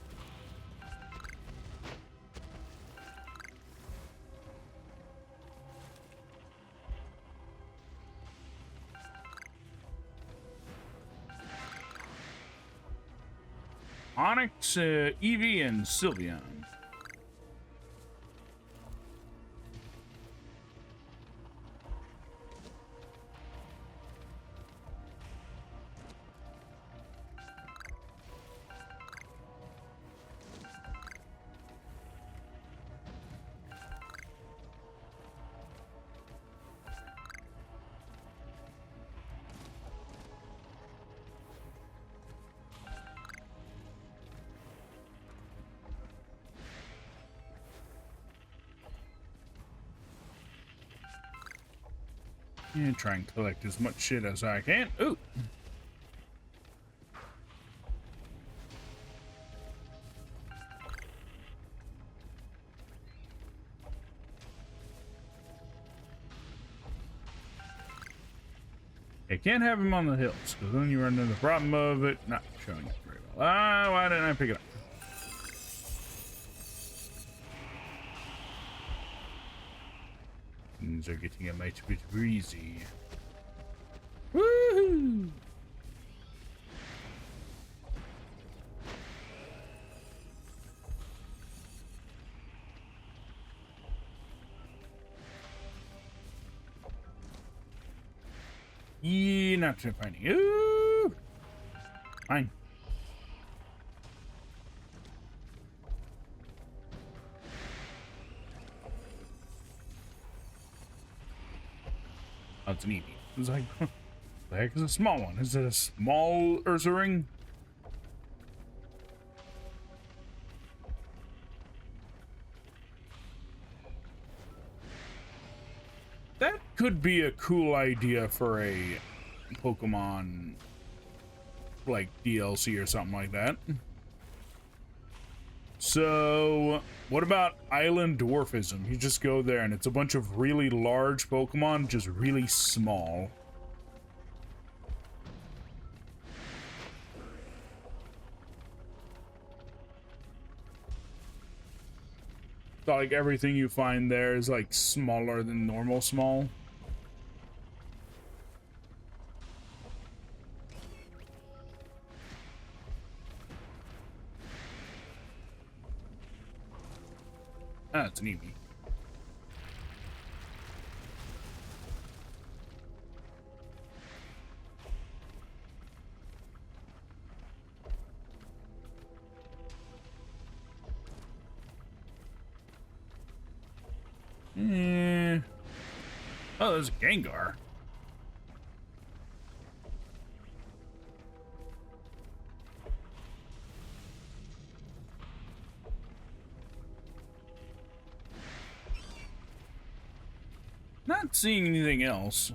Speaker 1: Onyx, Eevee, and Sylveon. And try and collect as much shit as I can. Ooh. You can't have him on the hills, because then you run into the problem of it not showing up very well. Ah, why didn't I pick it up? Things are getting a mighty bit breezy. Woohoo! Yeah, not too funny. Ooh! Fine. Oh, it's an Eevee. It's like, the heck is a small one? Is it a small Ursaring? That could be a cool idea for a Pokemon, like, DLC or something like that. So, what about Island Dwarfism? You just go there and it's a bunch of really large Pokemon, just really small. So, like, everything you find there is, like, smaller than normal small. Ah, it's an Eevee. Oh, there's a Gengar. Not seeing anything else.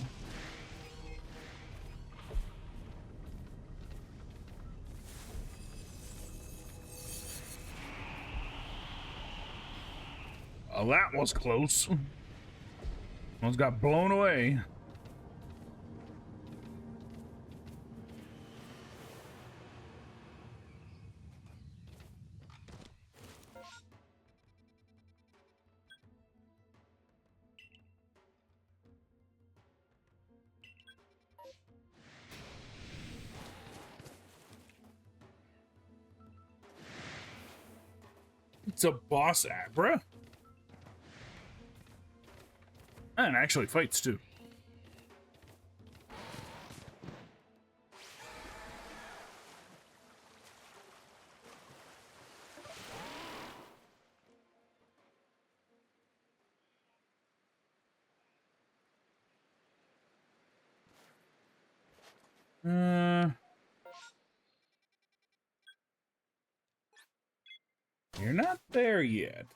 Speaker 1: Oh, that was close. Almost got blown away. It's a boss Abra. And actually fights too. You're not there yet.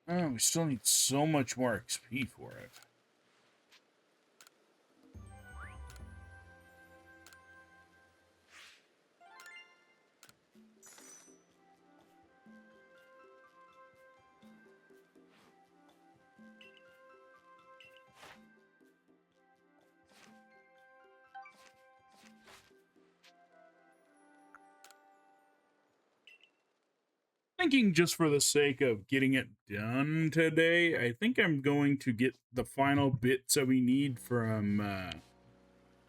Speaker 1: Oh, we still need so much more XP for it. Thinking just for the sake of getting it done today, I think I'm going to get the final bits that we need from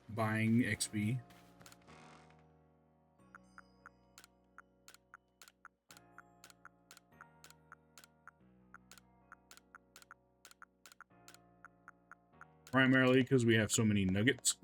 Speaker 1: buying XP. Primarily because we have so many nuggets.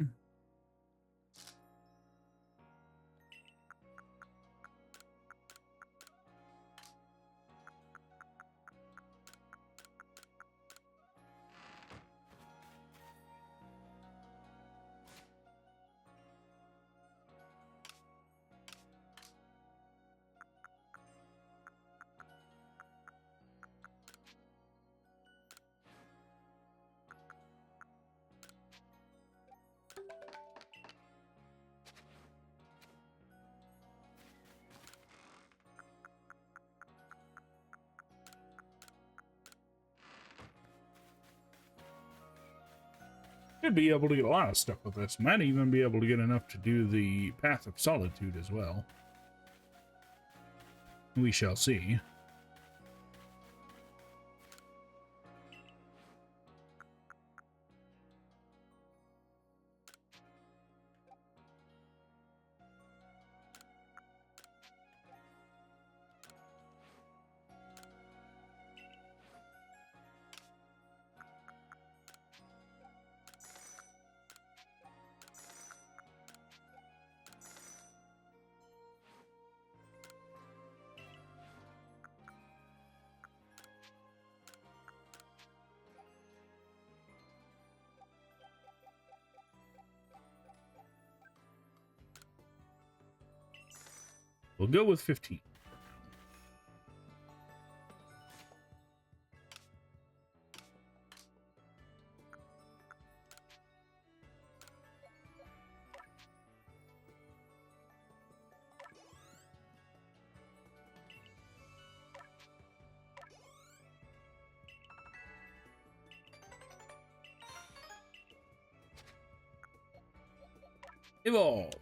Speaker 1: Should be able to get a lot of stuff with this. Might even be able to get enough to do the Path of Solitude as well. We shall see. We'll go with 15. Evolve.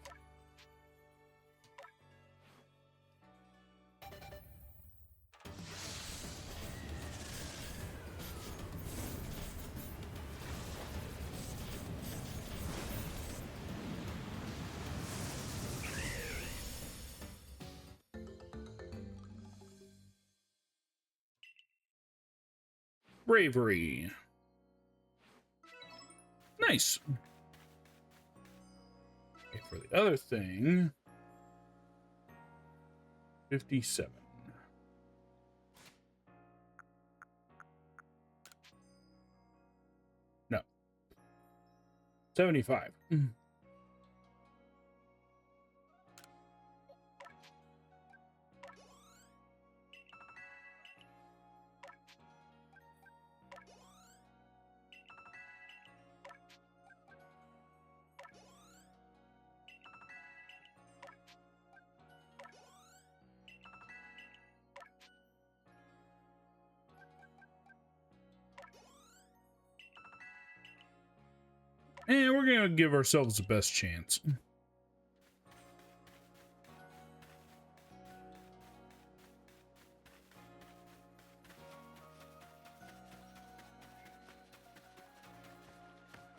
Speaker 1: Bravery. Nice. Okay, for the other thing, 57. No. 75. And we're going to give ourselves the best chance.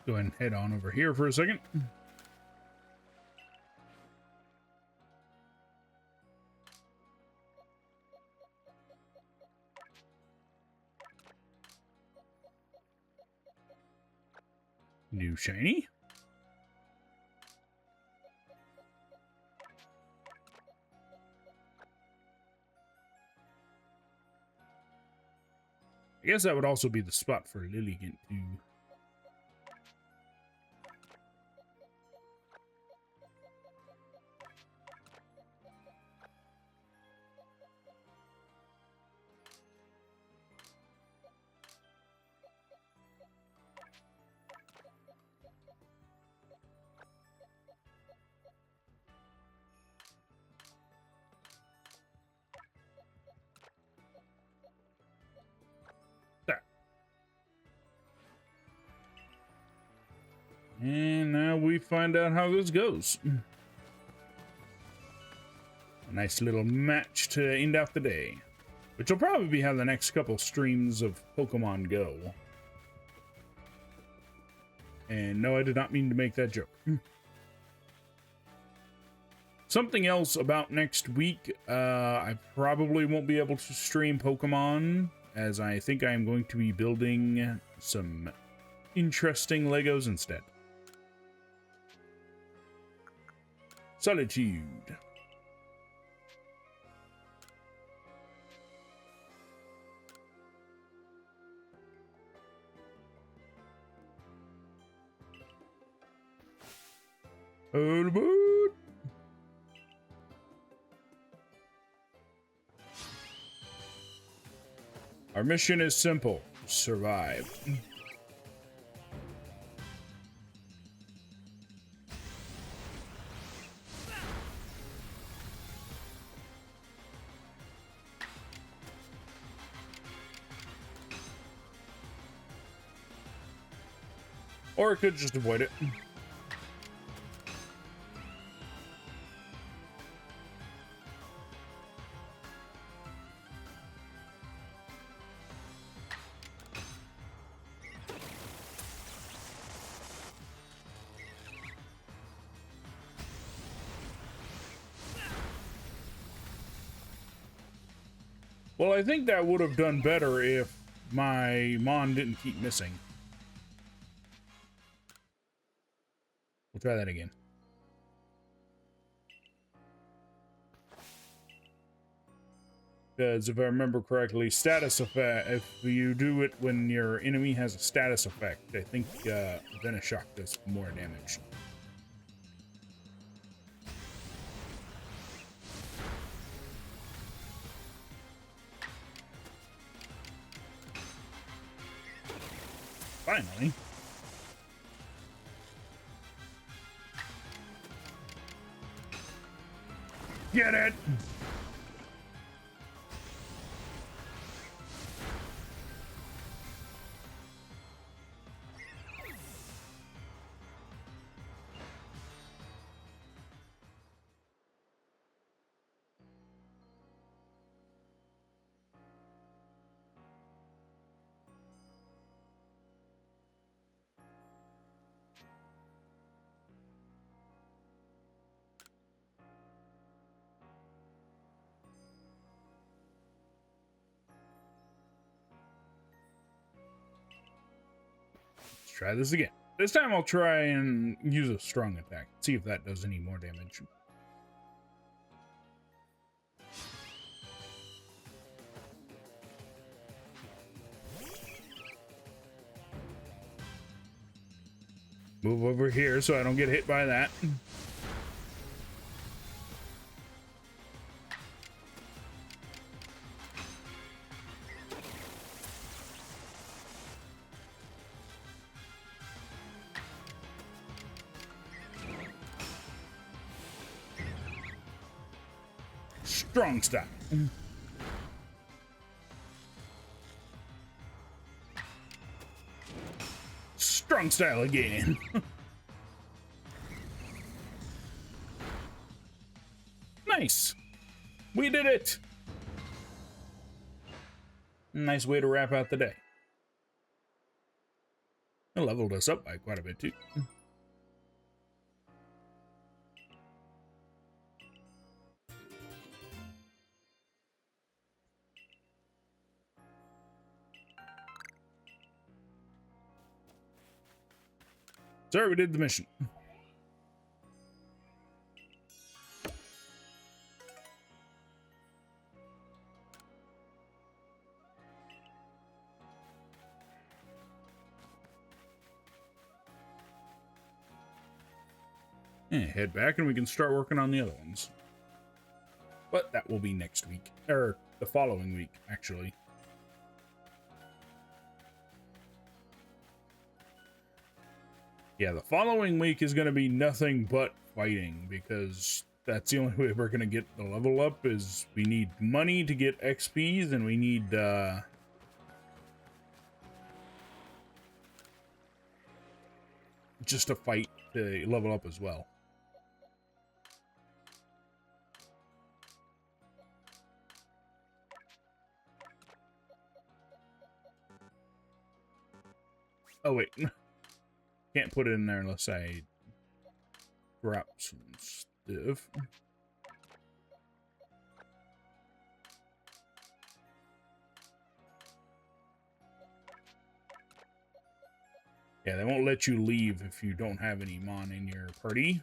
Speaker 1: Go ahead and head on over here for a second. New shiny. I guess that would also be the spot for Lilligant too. And now we find out how this goes. A nice little match to end out the day, which will probably be how the next couple streams of Pokemon go. And no, I did not mean to make that joke. Something else about next week, I probably won't be able to stream Pokemon, as I think I am going to be building some interesting Legos instead. Solitude. All aboard. Our mission is simple: survive. Or it could just avoid it. Well, I think that would have done better if my Mon didn't keep missing. We'll try that again. Because if I remember correctly, status effect, if you do it when your enemy has a status effect, I think Venoshock does more damage. Finally. Get it! Try this again. This time I'll try and use a strong attack. See if that does any more damage. Move over here so I don't get hit by that. Strong style. Strong style again. Nice. We did it. Nice way to wrap out the day. It leveled us up by quite a bit too. Sorry, we did the mission. And head back and we can start working on the other ones. But that will be next week. Or the following week, actually. Yeah, the following week is going to be nothing but fighting, because that's the only way we're going to get the level up. Is we need money to get XPs, and we need just to fight to level up as well. Oh wait, can't put it in there unless I drop some stuff. Yeah, they won't let you leave if you don't have any Mon in your party.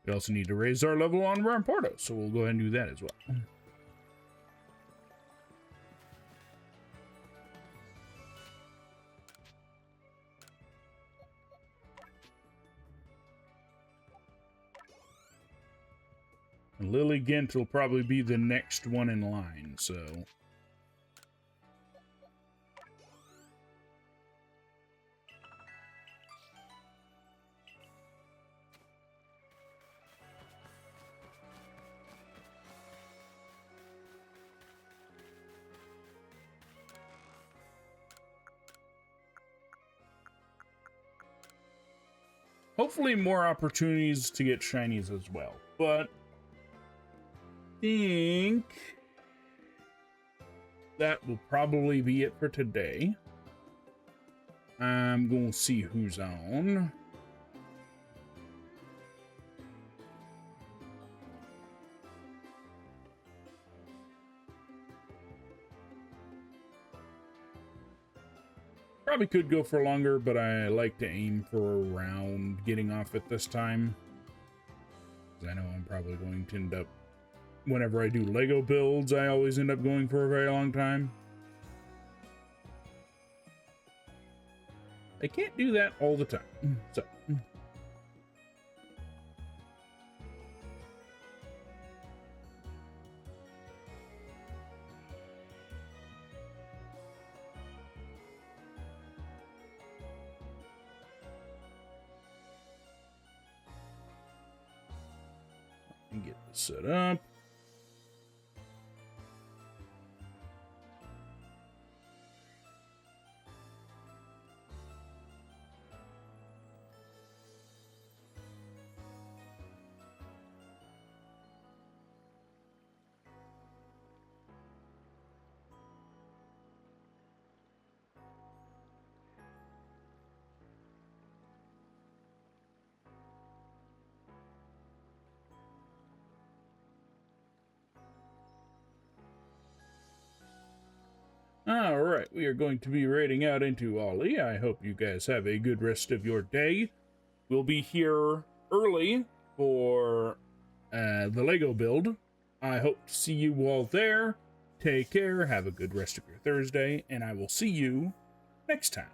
Speaker 1: We also need to raise our level on Rampardo, so we'll go ahead and do that as well. And Lily Gint will probably be the next one in line, so... hopefully more opportunities to get shinies as well, but I think that will probably be it for today. I'm going to see who's on. Probably could go for longer, but I like to aim for around getting off at this time. Because I know I'm probably going to end up, whenever I do Lego builds, I always end up going for a very long time. I can't do that all the time. So. Get this set up. All right, we are going to be raiding out into Ollie. I hope you guys have a good rest of your day. We'll be here early for the Lego build. I hope to see you all there. Take care, have a good rest of your Thursday, and I will see you next time.